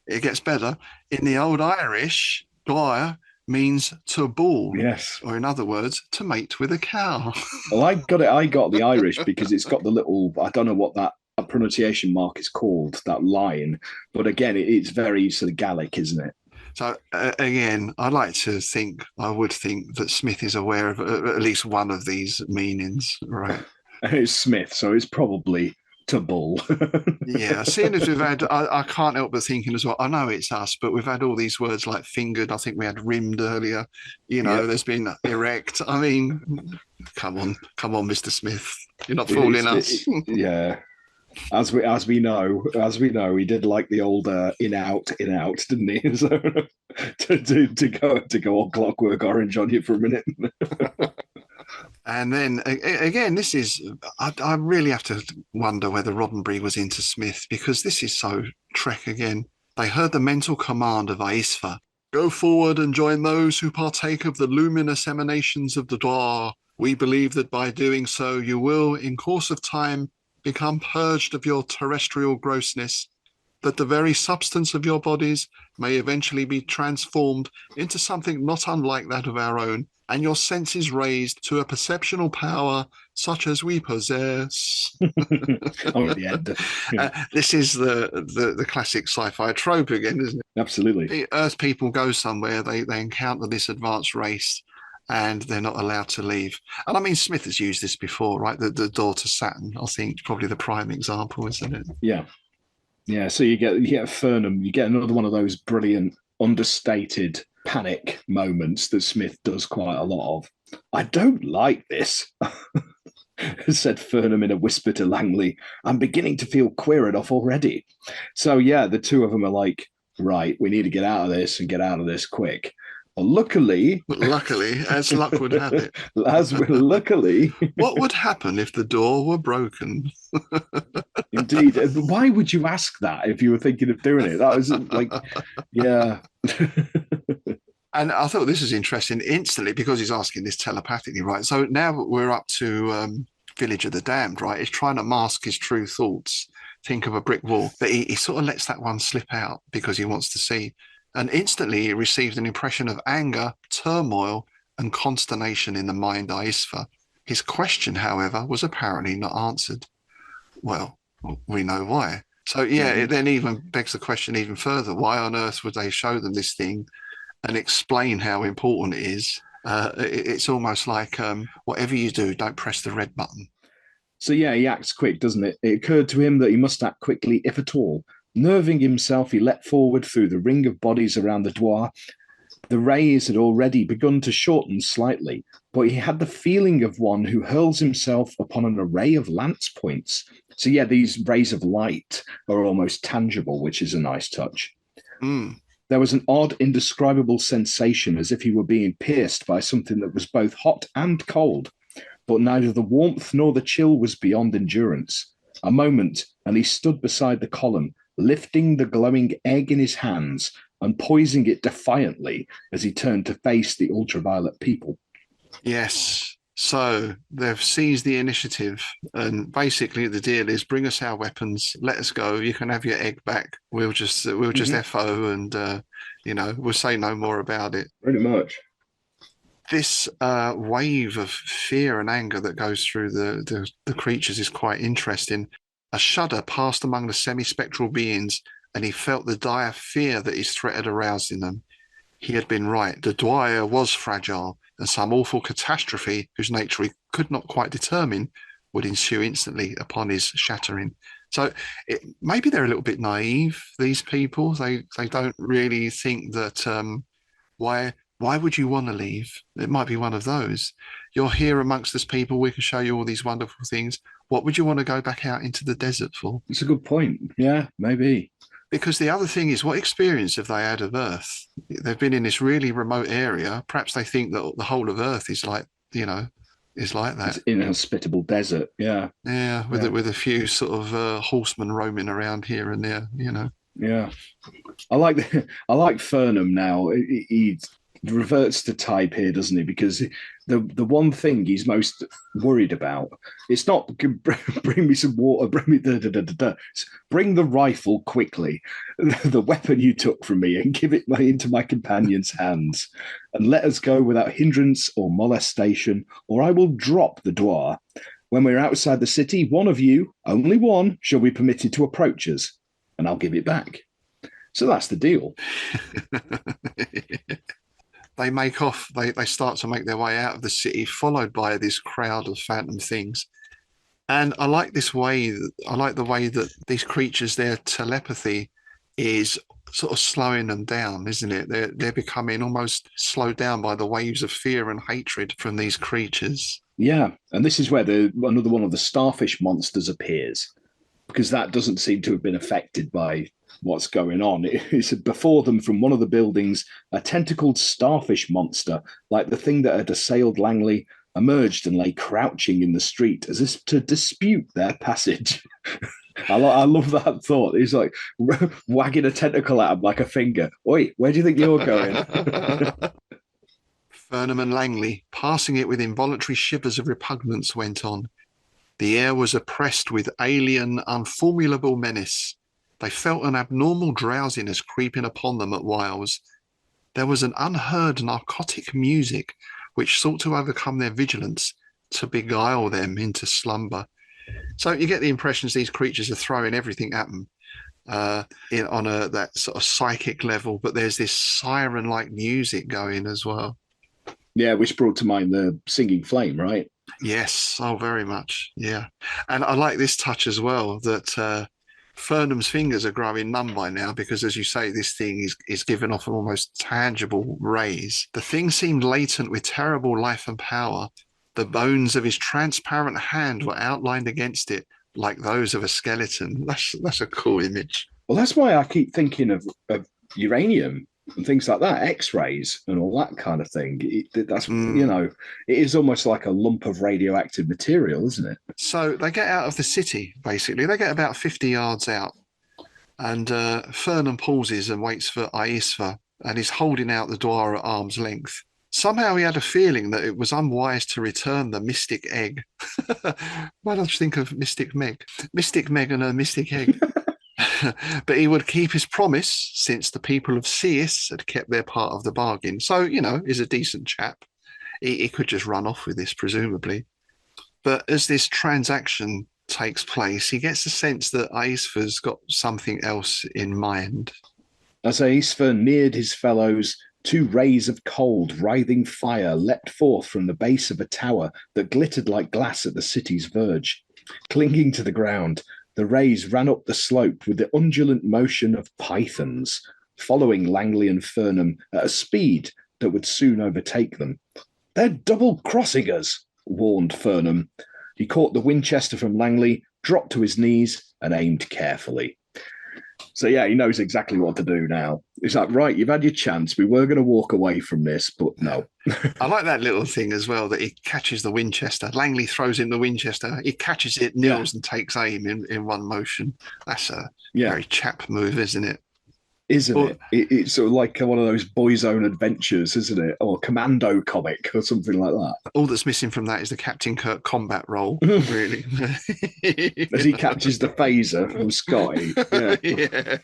it gets better. In the Old Irish, doir means to bull. Yes. Or in other words, to mate with a cow. Well, I got the Irish because it's got the little, I don't know what that pronunciation mark is called, that line. But again, it's very sort of Gaelic, isn't it? So again, I would think that Smith is aware of at least one of these meanings, right? And it's Smith, so it's probably to bull. Yeah, seeing as we've had, I can't help but thinking as well, I know it's us, but we've had all these words like fingered. I think we had rimmed earlier. There's been erect. I mean, come on, Mr. Smith. You're not fooling us. Yeah. As we know, he did like the old in out, didn't he? So to go on Clockwork Orange on you for a minute. And then again, this is I really have to wonder whether Roddenberry was into Smith, because this is so Trek again. They heard the mental command of Aisva. Go forward and join those who partake of the luminous emanations of the Dwar. We believe that by doing so, you will, in course of time, become purged of your terrestrial grossness, that the very substance of your bodies may eventually be transformed into something not unlike that of our own, and your senses raised to a perceptional power such as we possess. Oh, at the end. This is the classic sci-fi trope again, isn't it? Absolutely. The Earth people go somewhere, they encounter this advanced race, and they're not allowed to leave. And I mean, Smith has used this before, right? The door to Saturn, I think, is probably the prime example, isn't it? Yeah. Yeah. So you get Fernham, you get another one of those brilliant, understated panic moments that Smith does quite a lot of. I don't like this, said Fernham in a whisper to Langley. I'm beginning to feel queer enough already. So yeah, the two of them are like, right, we need to get out of this and get out of this quick. But luckily, as luck would have it, luckily, what would happen if the door were broken? Indeed. Why would you ask that if you were thinking of doing it? That was like, yeah. And I thought this was interesting instantly because he's asking this telepathically, right? So now we're up to Village of the Damned, right? He's trying to mask his true thoughts, think of a brick wall, but he sort of lets that one slip out because he wants to see. And instantly he receives an impression of anger, turmoil, and consternation in the mind eye Isfa. His question, however, was apparently not answered. Well, we know why. So, yeah, it then even begs the question even further. Why on earth would they show them this thing and explain how important it is? It's almost like whatever you do, don't press the red button. So, yeah, he acts quick, doesn't it? It occurred to him that he must act quickly, if at all. Nerving himself, he leapt forward through the ring of bodies around the Dwar. The rays had already begun to shorten slightly, but he had the feeling of one who hurls himself upon an array of lance points. So, yeah, these rays of light are almost tangible, which is a nice touch. There was an odd, indescribable sensation as if he were being pierced by something that was both hot and cold, but neither the warmth nor the chill was beyond endurance. A moment, and he stood beside the column, lifting the glowing egg in his hands and poising it defiantly as he turned to face the ultraviolet people. Yes. So they've seized the initiative, and basically the deal is bring us our weapons, let us go. You can have your egg back. We'll just FO and we'll say no more about it. Pretty much. This wave of fear and anger that goes through the creatures is quite interesting. A shudder passed among the semi-spectral beings, and he felt the dire fear that his threat had aroused in them. He had been right. The Dwyer was fragile, and some awful catastrophe, whose nature he could not quite determine, would ensue instantly upon his shattering. So maybe they're a little bit naive, these people. They don't really think that why would you want to leave? It might be one of those. You're here amongst us people. We can show you all these wonderful things. What would you want to go back out into the desert for? It's a good point. Yeah, maybe. Because the other thing is, what experience have they had of Earth? They've been in this really remote area. Perhaps they think that the whole of Earth is like, is like that. It's inhospitable desert. Yeah. Yeah, with a few sort of horsemen roaming around here and there, Yeah. I like Fernham now. He reverts to type here, doesn't he? Because the one thing he's most worried about, it's not bring me some water, bring the rifle quickly, the weapon you took from me, and give it into my companion's hands, and let us go without hindrance or molestation, or I will drop the Dwar. When we're outside the city, one of you, only one, shall be permitted to approach us, and I'll give it back. So that's the deal. They make off, they start to make their way out of the city, followed by this crowd of phantom things. And I like the way that these creatures, their telepathy is sort of slowing them down, isn't it? They're becoming almost slowed down by the waves of fear and hatred from these creatures. Yeah, and this is where another one of the starfish monsters appears, because that doesn't seem to have been affected by what's going on. It's before them from one of the buildings, a tentacled starfish monster, like the thing that had assailed Langley, emerged and lay crouching in the street as if to dispute their passage. I love that thought. He's like wagging a tentacle at him like a finger. Oi, where do you think you're going? Fernham and Langley, passing it with involuntary shivers of repugnance, went on. The air was oppressed with alien, unformulable menace. They felt an abnormal drowsiness creeping upon them at whiles. There was an unheard narcotic music which sought to overcome their vigilance, to beguile them into slumber. So you get the impressions these creatures are throwing everything at them on that sort of psychic level, but there's this siren-like music going as well. Yeah, which brought to mind the singing flame, right? Yes, oh, very much. Yeah. And I like this touch as well, that Fernum's fingers are growing numb by now because, as you say, this thing is giving off an almost tangible rays. The thing seemed latent with terrible life and power. The bones of his transparent hand were outlined against it like those of a skeleton. That's a cool image. Well, that's why I keep thinking of uranium and things like that, X-rays and all that kind of thing. That's it is almost like a lump of radioactive material, isn't it? So they get out of the city, basically. They get about 50 yards out, and Fernum pauses and waits for Aisva, and he's holding out the Dwar at arm's length. Somehow he had a feeling that it was unwise to return the mystic egg. Why don't you think of Mystic Meg? Mystic Meg and her mystic egg. But he would keep his promise, since the people of Seis had kept their part of the bargain. So, he's a decent chap. He could just run off with this, presumably. But as this transaction takes place, he gets the sense that Aisva's got something else in mind. As Aisva neared his fellows, 2 rays of cold, writhing fire leapt forth from the base of a tower that glittered like glass at the city's verge. Clinging to the ground, the rays ran up the slope with the undulant motion of pythons, following Langley and Fernum at a speed that would soon overtake them. "They're double-crossing us," warned Fernum. He caught the Winchester from Langley, dropped to his knees, and aimed carefully. So, yeah, he knows exactly what to do now. He's like, right, you've had your chance. We were going to walk away from this, but no. I like that little thing as well, that he catches the Winchester. Langley throws in the Winchester. He catches it, kneels, and takes aim in one motion. That's a very chap move, isn't it? Isn't it? It's sort of like one of those Boy's Own Adventures, isn't it? Or a Commando comic or something like that. All that's missing from that is the Captain Kirk combat role, really. As he catches the phaser from Scotty. Yeah.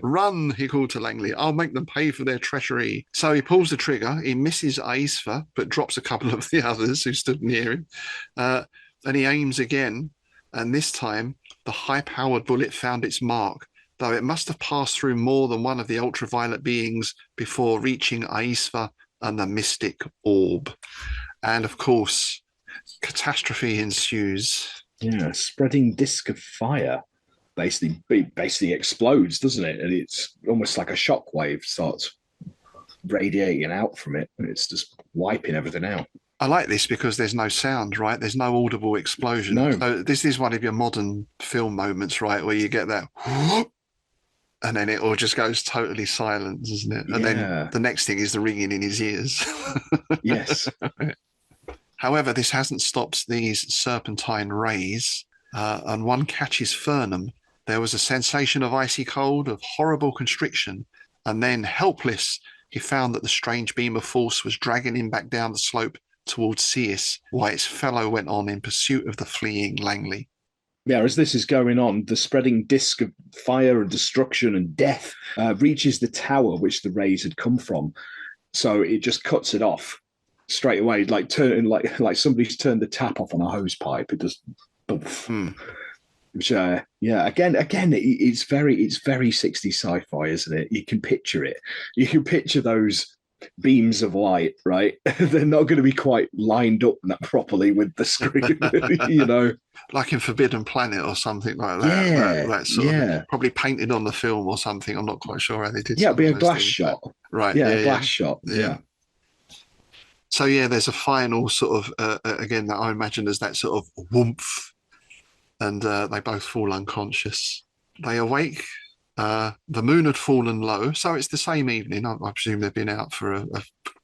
"Run," he called to Langley. "I'll make them pay for their treachery." So he pulls the trigger. He misses Aisva, but drops a couple of the others who stood near him. And he aims again. And this time, the high-powered bullet found its mark, though it must have passed through more than one of the ultraviolet beings before reaching Aisva and the mystic orb. And of course, catastrophe ensues. Yeah, spreading disc of fire basically explodes, doesn't it? And it's almost like a shockwave starts radiating out from it, and it's just wiping everything out. I like this because there's no sound, right? There's no audible explosion. No. So this is one of your modern film moments, right, where you get that and then it all just goes totally silent, isn't it? And then the next thing is the ringing in his ears. Yes. However, this hasn't stopped these serpentine rays, and one catches Fernum. There was a sensation of icy cold, of horrible constriction, and then, helpless, he found that the strange beam of force was dragging him back down the slope towards Seis, while its fellow went on in pursuit of the fleeing Langley. Yeah, as this is going on, the spreading disc of fire and destruction and death reaches the tower which the rays had come from. So it just cuts it off straight away, like somebody's turned the tap off on a hose pipe. It just, which again, it's very 60s sci-fi, isn't it? You can picture it. You can picture those beams of light, right? They're not going to be quite lined up properly with the screen, like in Forbidden Planet or something like that. That sort of, probably painted on the film or something. I'm not quite sure how they did. Yeah, it'd be a glass shot, right? Yeah, a glass shot. Yeah. So there's a final sort of again that I imagine as that sort of whoomph, and they both fall unconscious. They awake. The moon had fallen low, so it's the same evening. I presume they've been out for a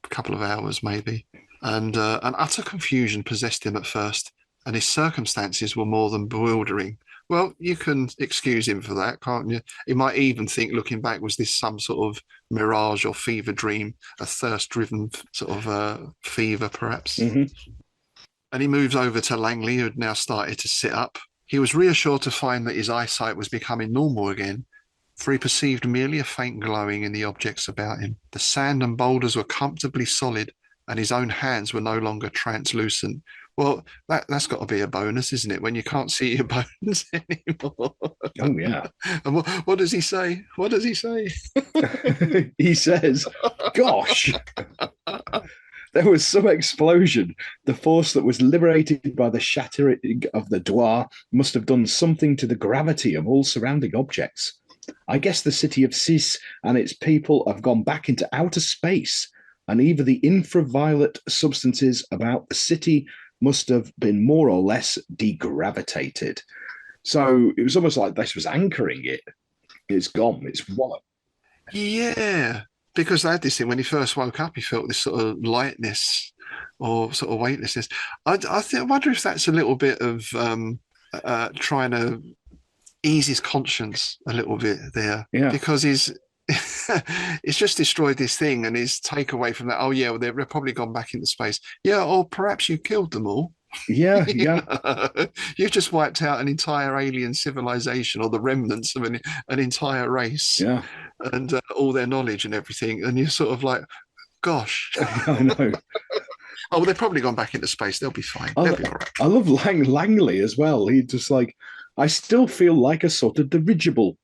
couple of hours, maybe. And an utter confusion possessed him at first, and his circumstances were more than bewildering. Well, you can excuse him for that, can't you? He might even think, looking back, was this some sort of mirage or fever dream, a thirst-driven sort of fever, perhaps? Mm-hmm. And he moves over to Langley, who had now started to sit up. He was reassured to find that his eyesight was becoming normal again, for he perceived merely a faint glowing in the objects about him. The sand and boulders were comfortably solid, and his own hands were no longer translucent, Well, that's got to be a bonus, isn't it? When you can't see your bones anymore. Oh yeah. And what does he say? What does he say? He says, "Gosh, there was some explosion. The force that was liberated by the shattering of the Dwar must have done something to the gravity of all surrounding objects. I guess the city of Sis and its people have gone back into outer space, and either the infraviolet substances about the city must have been more or less degravitated." So it was almost like this was anchoring it. It's gone. It's walloped. Yeah, because I had this thing when he first woke up, he felt this sort of lightness or sort of weightlessness. I wonder if that's a little bit of trying to ease his conscience a little bit there, Yeah. because he's just destroyed this thing, and his takeaway from that, oh yeah, well, they've probably gone back into space. Yeah, or perhaps you killed them all. Yeah, yeah. You've just wiped out an entire alien civilization, or the remnants of an entire race, Yeah. and all their knowledge and everything. And you're sort of like, gosh. I know. Oh, well, they've probably gone back into space. They'll be fine. They'll be all right. I love Langley as well. He just like, I still feel like a sort of dirigible.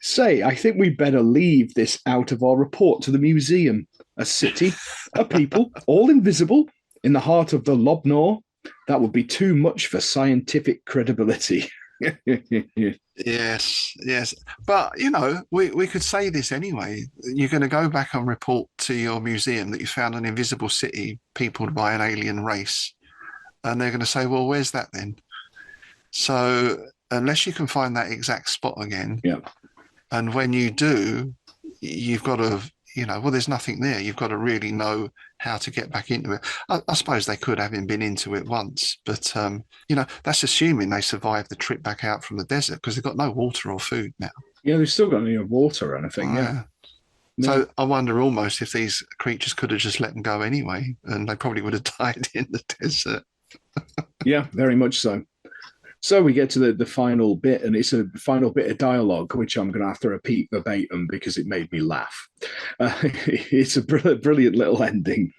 Say, I think we better leave this out of our report to the museum. A city, a people, all invisible, in the heart of the Lobnor. That would be too much for scientific credibility. Yes, yes. But, we could say this anyway. You're going to go back and report to your museum that you found an invisible city peopled by an alien race. And they're going to say, well, where's that then? So unless you can find that exact spot again, Yeah. and when you do, you've got to, well, there's nothing there. You've got to really know how to get back into it. I suppose they could, having been into it once, but that's assuming they survived the trip back out from the desert, because they've got no water or food now. Yeah, they've still got any water or anything. Yeah. So I wonder almost if these creatures could have just let them go anyway, and they probably would have died in the desert. Yeah, very much so. So we get to the final bit, and it's a final bit of dialogue, which I'm going to have to repeat verbatim because it made me laugh. It's a brilliant little ending.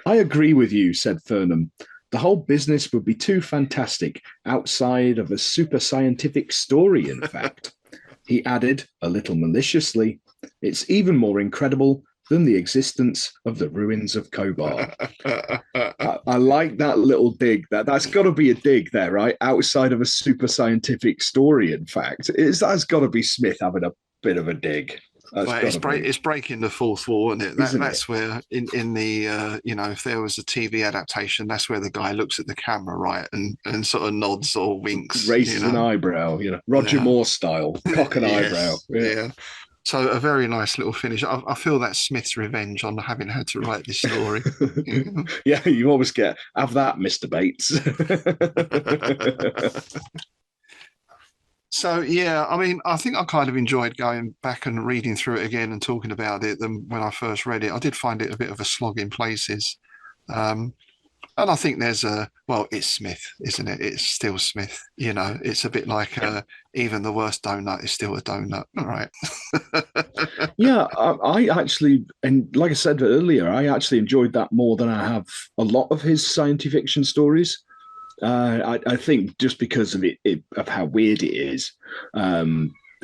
"I agree with you," said Thurnham. "The whole business would be too fantastic outside of a super scientific story, in fact." He added, a little maliciously, "It's even more incredible than the existence of the ruins of Kobar." I like that little dig. That's got to be a dig there, right? Outside of a super scientific story, in fact. That's got to be Smith having a bit of a dig. Well, it's breaking the fourth wall, isn't it? That's where, in the, if there was a TV adaptation, that's where the guy looks at the camera, right, and sort of nods or winks. Raises an eyebrow, Roger Moore style, cock an eyebrow. Yeah. So a very nice little finish. I feel that's Smith's revenge on having had to write this story. Yeah, you always have that, Mr. Bates. So, yeah, I mean, I think I kind of enjoyed going back and reading through it again and talking about it than when I first read it. I did find it a bit of a slog in places. And I think it's Smith, isn't it? It's still Smith. It's a bit like even the worst donut is still a donut, right? Yeah, I actually, and like I said earlier, I actually enjoyed that more than I have a lot of his science fiction stories. I think just because of of how weird it is,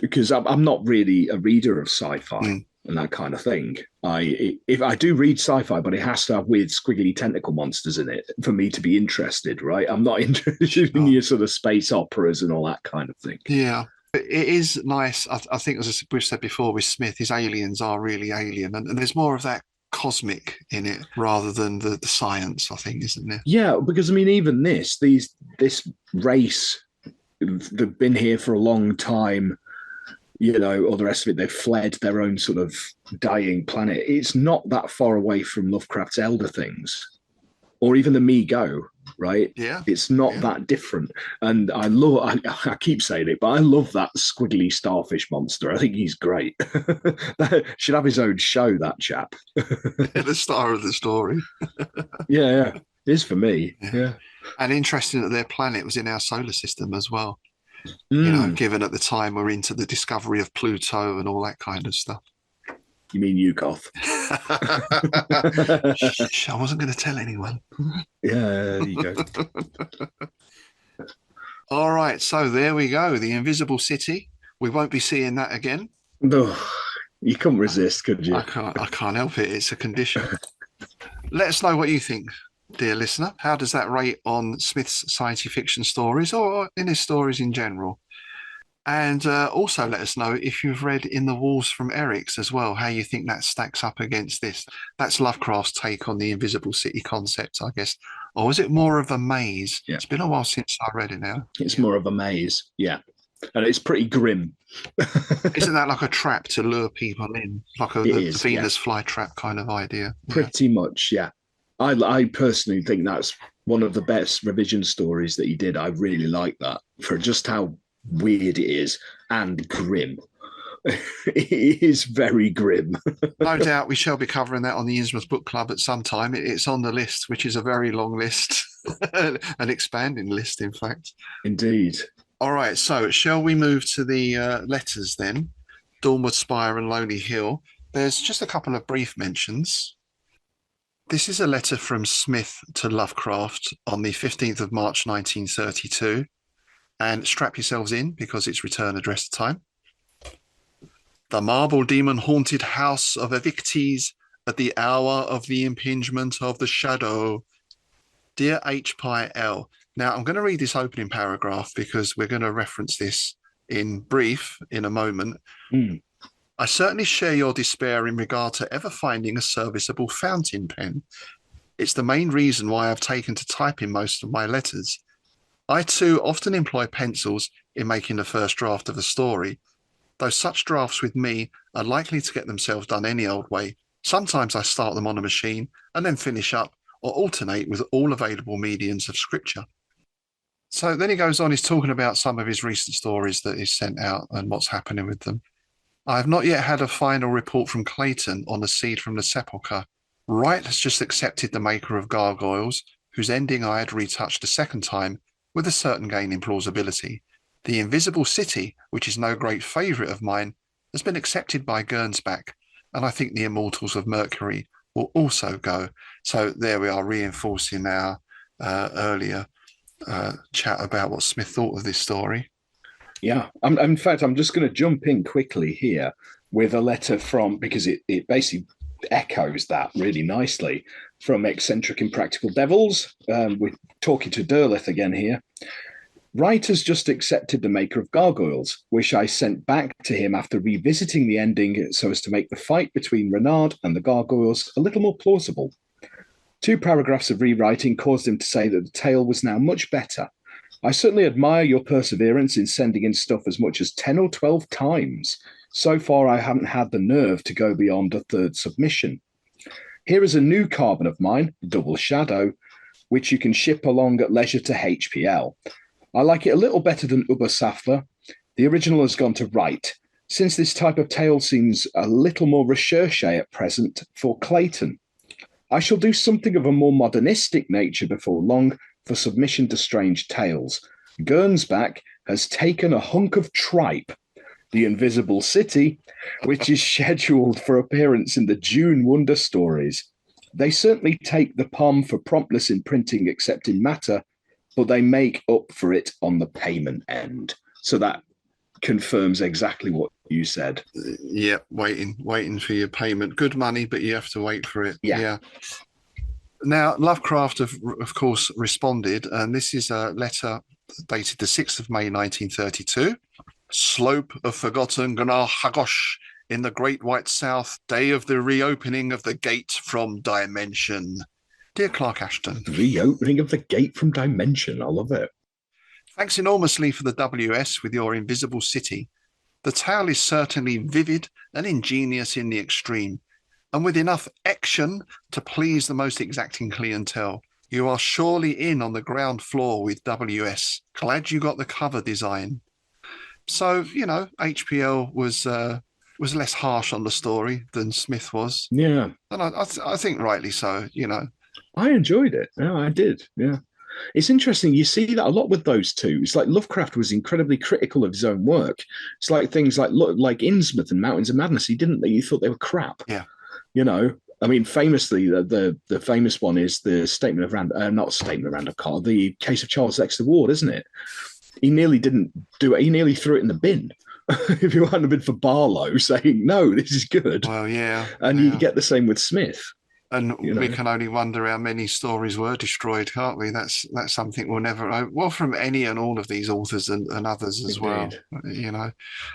because I'm not really a reader of sci-fi and that kind of thing. If I do read sci-fi, but it has to have weird squiggly tentacle monsters in it for me to be interested, right? I'm not interested in your sort of space operas and all that kind of thing. Yeah. It is nice. I think, as we've said before with Smith, his aliens are really alien, and there's more of that cosmic in it rather than the science, I think, isn't there? Yeah, because I mean, even this race, they've been here for a long time, all the rest of it, they've fled their own sort of dying planet. It's not that far away from Lovecraft's Elder Things, or even the Mi-Go, right? Yeah. It's not that different. And I keep saying it, but I love that squiggly starfish monster. I think he's great. Should have his own show, that chap. The star of the story. Yeah. It is for me. Yeah. And interesting that their planet was in our solar system as well. Given at the time we're into the discovery of Pluto and all that kind of stuff. You mean you, goth? Shh, I wasn't going to tell anyone. Yeah, there you go. All right, so there we go. The Invisible City. We won't be seeing that again. No, you couldn't resist, could you? I can't help it. It's a condition. Let us know what you think, dear listener. How does that rate on Smith's science fiction stories or in his stories in general? And also let us know if you've read In the Walls from Eric's as well, how you think that stacks up against this. That's Lovecraft's take on the Invisible City concept, I guess. Or is it more of a maze? Yeah. It's been a while since I read it now. It's more of a maze, yeah. And it's pretty grim. Isn't that like a trap to lure people in? Like the Venus flytrap kind of idea? Pretty much, yeah. I personally think that's one of the best revision stories that he did. I really like that for just how weird it is and grim. It is very grim. No doubt we shall be covering that on the Innsmouth Book Club at some time. It's on the list, which is a very long list, an expanding list, in fact. Indeed. All right, so shall we move to the letters then? Dawnwood Spire and Lonely Hill. There's just a couple of brief mentions. This is a letter from Smith to Lovecraft on the 15th of March 1932. And strap yourselves in because it's return address time. The marble demon haunted house of evictees at the hour of the impingement of the shadow. Dear H.P.L. Now, I'm going to read this opening paragraph because we're going to reference this in brief in a moment. I certainly share your despair in regard to ever finding a serviceable fountain pen. It's the main reason why I've taken to typing most of my letters. I too often employ pencils in making the first draft of a story, though such drafts with me are likely to get themselves done any old way. Sometimes I start them on a machine and then finish up or alternate with all available mediums of scripture. So then he goes on, he's talking about some of his recent stories that he's sent out and what's happening with them. I have not yet had a final report from Clayton on the Seed from the Sepulchre. Wright has just accepted the maker of Gargoyles, whose ending I had retouched a second time with a certain gain in plausibility. The Invisible City, which is no great favourite of mine, has been accepted by Gernsback, and I think the Immortals of Mercury will also go. So there we are, reinforcing our earlier chat about what Smith thought of this story. Yeah, in fact, I'm just going to jump in quickly here with a letter from, because it basically echoes that really nicely, from Eccentric Impractical Devils. We're talking to Derleth again here. Wright has just accepted the maker of Gargoyles, which I sent back to him after revisiting the ending so as to make the fight between Renard and the Gargoyles a little more plausible. 2 paragraphs of rewriting caused him to say that the tale was now much better. I certainly admire your perseverance in sending in stuff as much as 10 or 12 times. So far, I haven't had the nerve to go beyond a 3rd submission. Here is a new carbon of mine, Double Shadow, which you can ship along at leisure to HPL. I like it a little better than Ubersafler. The original has gone to Wright, since this type of tale seems a little more recherche at present for Clayton. I shall do something of a more modernistic nature before long for submission to Strange Tales. Gernsback has taken a hunk of tripe, The Invisible City, which is scheduled for appearance in the June Wonder Stories. They certainly take the palm for promptness in printing except in matter, but they make up for it on the payment end. So that confirms exactly what you said. Yeah, waiting for your payment. Good money, but you have to wait for it. Yeah. Now, Lovecraft, of course, responded, and this is a letter dated the 6th of May, 1932. Slope of forgotten Gnahagosh in the Great White South, day of the reopening of the gate from dimension. Dear Clark Ashton. Reopening of the gate from dimension. I love it. Thanks enormously for the WS with your Invisible City. The tale is certainly vivid and ingenious in the extreme, and with enough action to please the most exacting clientele. You are surely in on the ground floor with WS. Glad you got the cover design. So, you know, HPL was less harsh on the story than Smith was. Yeah. And I think rightly so, you know. I enjoyed it. Yeah, I did. Yeah. It's interesting. You see that a lot with those two. It's like Lovecraft was incredibly critical of his own work. It's like things like Innsmouth and Mountains of Madness. He thought they were crap. Yeah. You know, I mean, famously, the famous one is the statement of not statement of Randolph Carter, the case of Charles Dexter Ward, isn't it? He nearly didn't do it. He nearly threw it in the bin. If it hadn't been for Barlow saying, no, this is good. Well, yeah. And you get the same with Smith. And we can only wonder how many stories were destroyed, can't we? That's something we'll never know. Well, from any and all of these authors and others as well, you know.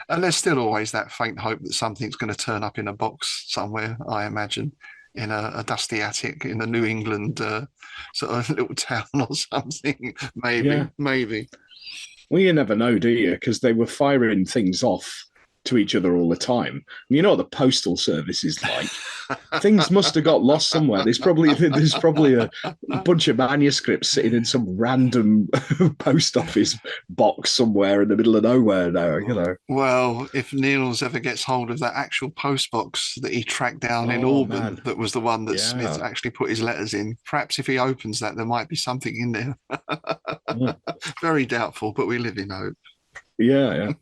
And there's still always that faint hope that something's going to turn up in a box somewhere, I imagine, in a dusty attic in a New England sort of little town or something. Maybe. Well, you never know, do you? Because they were firing things off to each other all the time. You know what the postal service is like. Things must have got lost somewhere. There's probably a bunch of manuscripts sitting in some random post office box somewhere in the middle of nowhere now, you know. Well, if Niels ever gets hold of that actual post box that he tracked down in Auburn, that was the one that Smith actually put his letters in, perhaps if he opens that, there might be something in there. Very doubtful, but we live in hope. Yeah.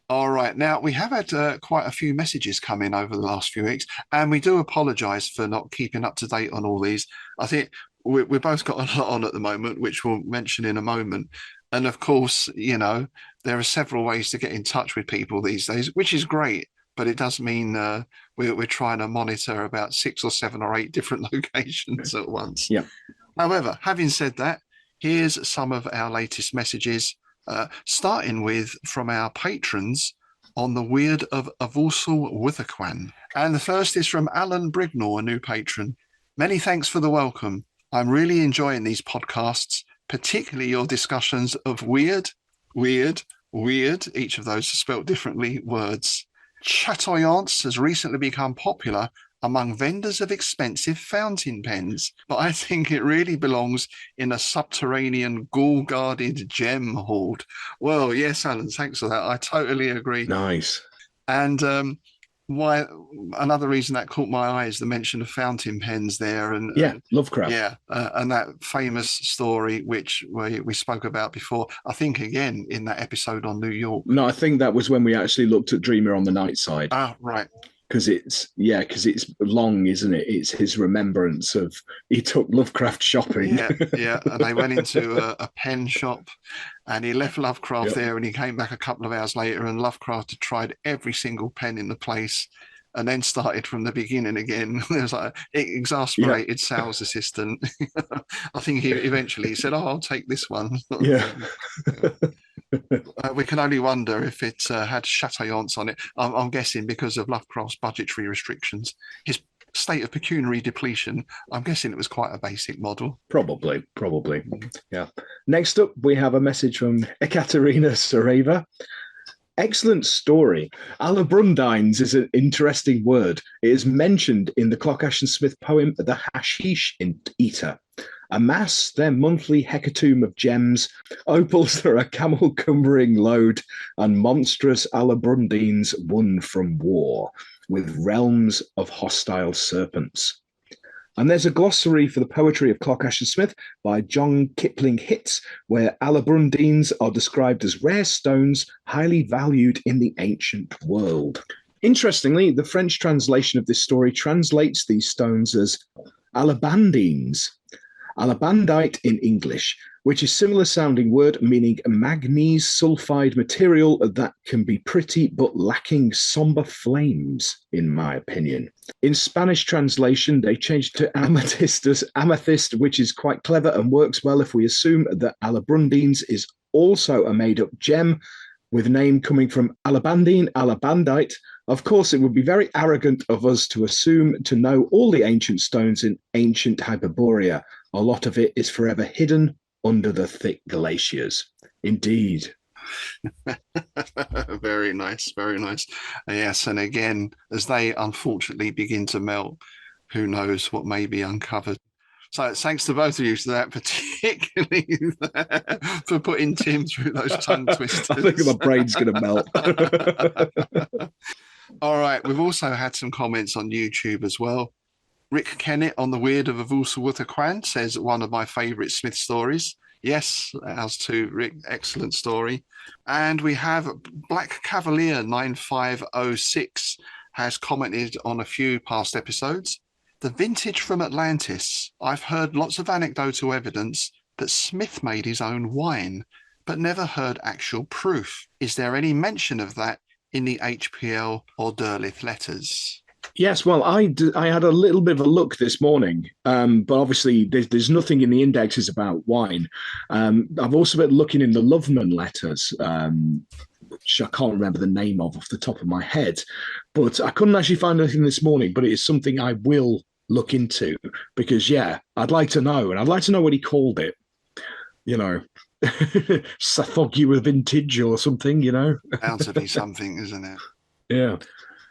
All right. Now, we have had quite a few messages come in over the last few weeks, and we do apologise for not keeping up to date on all these. I think we've both got a lot on at the moment, which we'll mention in a moment. And of course, you know, there are several ways to get in touch with people these days, which is great. But it does mean we're trying to monitor about 6 or 7 or 8 different locations at once. Yeah. However, having said that, here's some of our latest messages. Starting with from our patrons on the Weird of Avulsal Witherquan. And the first is from Alan Brignall, a new patron. Many thanks for the welcome. I'm really enjoying these podcasts, particularly your discussions of weird, each of those spelt differently, words. Chatoyance has recently become popular among vendors of expensive fountain pens, but I think it really belongs in a subterranean ghoul-guarded gem hoard. Well, yes, Alan, thanks for that. I totally agree. Nice. And another reason that caught my eye is the mention of fountain pens there. And Lovecraft. And that famous story, which we spoke about before, I think, again, in that episode on New York. No, I think that was when we actually looked at Dreamer on the Night Side. Ah, right. Because it's long, isn't it? It's his remembrance of he took Lovecraft shopping. Yeah. And they went into a pen shop, and he left Lovecraft there, and he came back a couple of hours later, and Lovecraft had tried every single pen in the place, and then started from the beginning again. There was like an exasperated sales assistant. I think he eventually said, "Oh, I'll take this one." We can only wonder if it had Chatoyance on it. I'm guessing because of Lovecraft's budgetary restrictions, his state of pecuniary depletion, I'm guessing it was quite a basic model. Probably. Yeah. Next up, we have a message from Ekaterina Sareva. Excellent story. Alabrundines is an interesting word. It is mentioned in the Clockaston Smith poem, The Hashish Eater. Amass their monthly hecatomb of gems, opals that are a camel-cumbering load, and monstrous alabrundines won from war, with realms of hostile serpents. And there's a glossary for the poetry of Clockaston Smith by John Kipling Hitz, where alabrundines are described as rare stones highly valued in the ancient world. Interestingly, the French translation of this story translates these stones as alabandines, alabandite in English, which is a similar sounding word meaning manganese sulfide material that can be pretty but lacking somber flames, in my opinion. In Spanish translation, they changed to amethyst as amethyst, which is quite clever and works well if we assume that alabrundines is also a made-up gem, with name coming from alabandine, alabandite. Of course, it would be very arrogant of us to assume to know all the ancient stones in ancient Hyperborea. A lot of it is forever hidden under the thick glaciers. Indeed. Very nice. Yes, and again, as they unfortunately begin to melt, who knows what may be uncovered. So thanks to both of you for that, particularly for putting Tim through those tongue twisters. I think my brain's going to melt. All right, we've also had some comments on YouTube as well. Rick Kennett on the Weird of Avulsa says one of my favourite Smith stories. Yes, ours too, Rick. Excellent story. And we have Black Cavalier 9506 has commented on a few past episodes. The vintage from Atlantis. I've heard lots of anecdotal evidence that Smith made his own wine, but never heard actual proof. Is there any mention of that in the HPL or Derleth letters? Yes, well, I had a little bit of a look this morning, but obviously there's nothing in the indexes about wine. I've also been looking in the Loveman letters, which I can't remember the name of off the top of my head, but I couldn't actually find anything this morning, but it is something I will look into because, yeah, I'd like to know, and I'd like to know what he called it, you know. Sathogua vintage or something, you know. Bound to be something, isn't it? Yeah.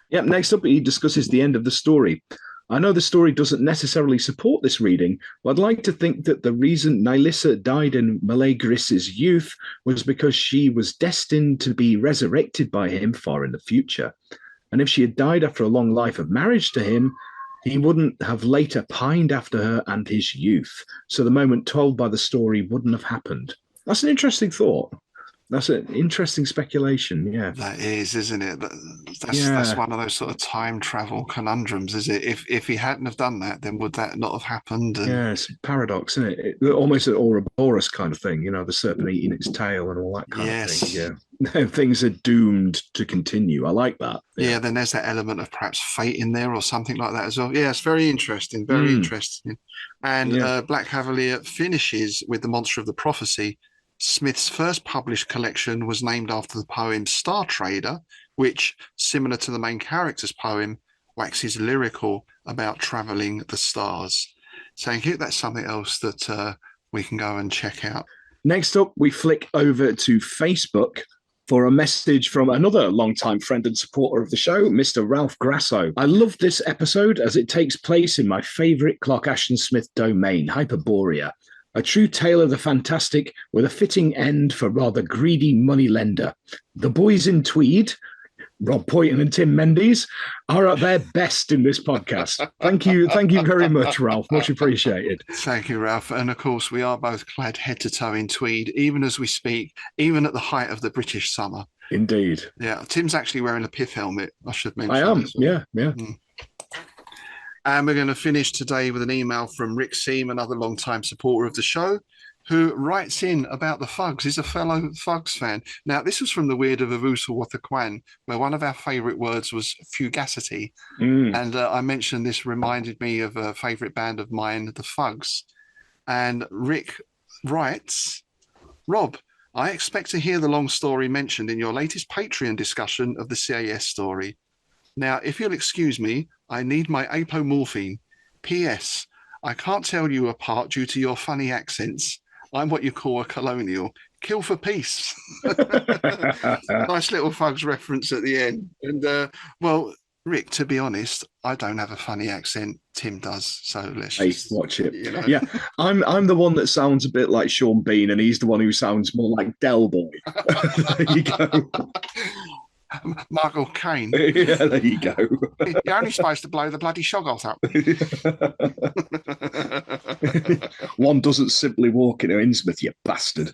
Yep, next up, he discusses the end of the story. I know the story doesn't necessarily support this reading, but I'd like to think that the reason Nilissa died in Meleagris's youth was because she was destined to be resurrected by him far in the future. And if she had died after a long life of marriage to him, he wouldn't have later pined after her and his youth. So the moment told by the story wouldn't have happened. That's an interesting thought. That's an interesting speculation, yeah. That is, isn't it? That's one of those sort of time travel conundrums, is it? If he hadn't have done that, then would that not have happened? And... yeah, it's a paradox, isn't it? Almost an Ouroboros kind of thing, you know, the serpent eating its tail and all that kind of thing. Yeah, things are doomed to continue. I like that. Yeah, then there's that element of perhaps fate in there or something like that as well. Yeah, it's very interesting, very interesting. And Black Cavalier finishes with the Monster of the Prophecy. Smith's first published collection was named after the poem Star Trader, which, similar to the main character's poem, waxes lyrical about travelling the stars. So I think that's something else that we can go and check out. Next up, we flick over to Facebook for a message from another longtime friend and supporter of the show, Mr. Ralph Grasso. I love this episode as it takes place in my favourite Clark Ashton Smith domain, Hyperborea. A true tale of the fantastic with a fitting end for rather greedy moneylender. The boys in tweed, Rob Poyton and Tim Mendes, are at their best in this podcast. Thank you very much, Ralph. Much appreciated. Thank you, Ralph. And of course, we are both clad head to toe in tweed, even as we speak, even at the height of the British summer. Indeed. Yeah, Tim's actually wearing a pith helmet, I should mention. I am, yeah. And we're going to finish today with an email from Rick Seam, another long-time supporter of the show, who writes in about the Fugs. He's a fellow Fugs fan. Now, this was from the Weird of Avulsa, where one of our favourite words was fugacity. And I mentioned this reminded me of a favourite band of mine, the Fugs. And Rick writes, Rob, I expect to hear the long story mentioned in your latest Patreon discussion of the CAS story. Now, if you'll excuse me, I need my apomorphine. P.S. I can't tell you apart due to your funny accents. I'm what you call a colonial. Kill for peace. Nice little Fugs reference at the end. And, well, Rick, to be honest, I don't have a funny accent. Tim does. So let's just watch it. You know. Yeah, I'm the one that sounds a bit like Sean Bean, and he's the one who sounds more like Del Boy. There you go. Michael Caine. Yeah, there you go. You're only supposed to blow the bloody shoggoth up. One doesn't simply walk into Innsmouth, you bastard.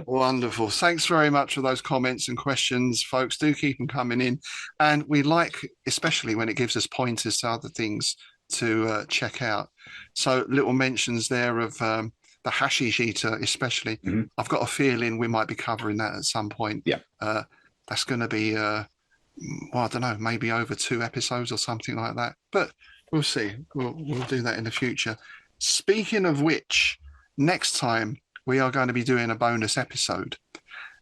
Wonderful. Thanks very much for those comments and questions, folks. Do keep them coming in. And we like, especially when it gives us pointers to other things to check out. So little mentions there of the hashish eater, especially. I've got a feeling we might be covering that at some point. Yeah. That's going to be, well, I don't know, maybe over 2 episodes or something like that. But we'll see. We'll do that in the future. Speaking of which, next time we are going to be doing a bonus episode.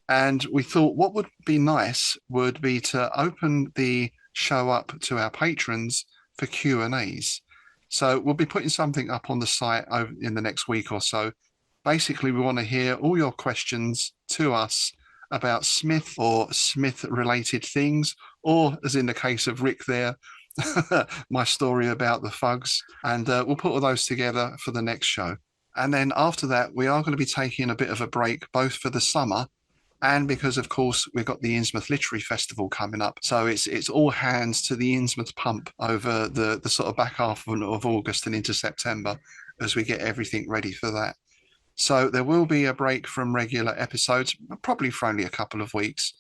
And we thought what would be nice would be to open the show up to our patrons for Q&As. So we'll be putting something up on the site in the next week or so. Basically, we want to hear all your questions to us about Smith or Smith-related things, or, as in the case of Rick there, my story about the Fugs. And we'll put all those together for the next show. And then after that, we are going to be taking a bit of a break, both for the summer And because, of course, we've got the Innsmouth Literary Festival coming up. So it's all hands to the Innsmouth pump over the sort of back half of August and into September as we get everything ready for that. So there will be a break from regular episodes, probably for only a couple of weeks.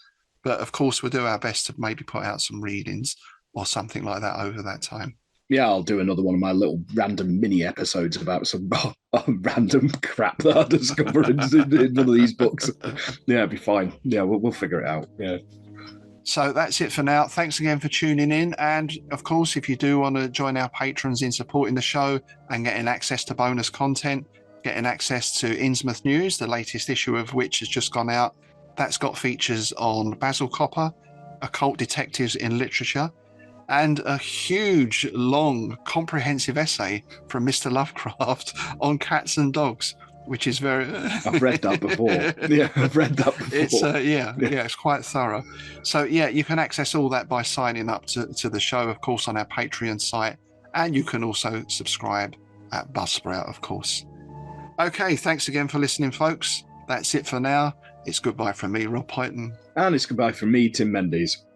But of course, we'll do our best to maybe put out some readings or something like that over that time. Yeah, I'll do another one of my little random mini episodes about some random crap that I discovered in one of these books. Yeah, it'd be fine. Yeah, we'll figure it out. Yeah. So that's it for now. Thanks again for tuning in. And of course, if you do want to join our patrons in supporting the show and getting access to bonus content, getting access to Innsmouth News, the latest issue of which has just gone out, that's got features on Basil Copper, occult detectives in literature, and a huge, long, comprehensive essay from Mr. Lovecraft on cats and dogs, which is very... I've read that before. Yeah, I've read that before. It's quite thorough. So, yeah, you can access all that by signing up to the show, of course, on our Patreon site. And you can also subscribe at Buzzsprout, of course. Okay, thanks again for listening, folks. That's it for now. It's goodbye from me, Rob Python. And it's goodbye from me, Tim Mendes.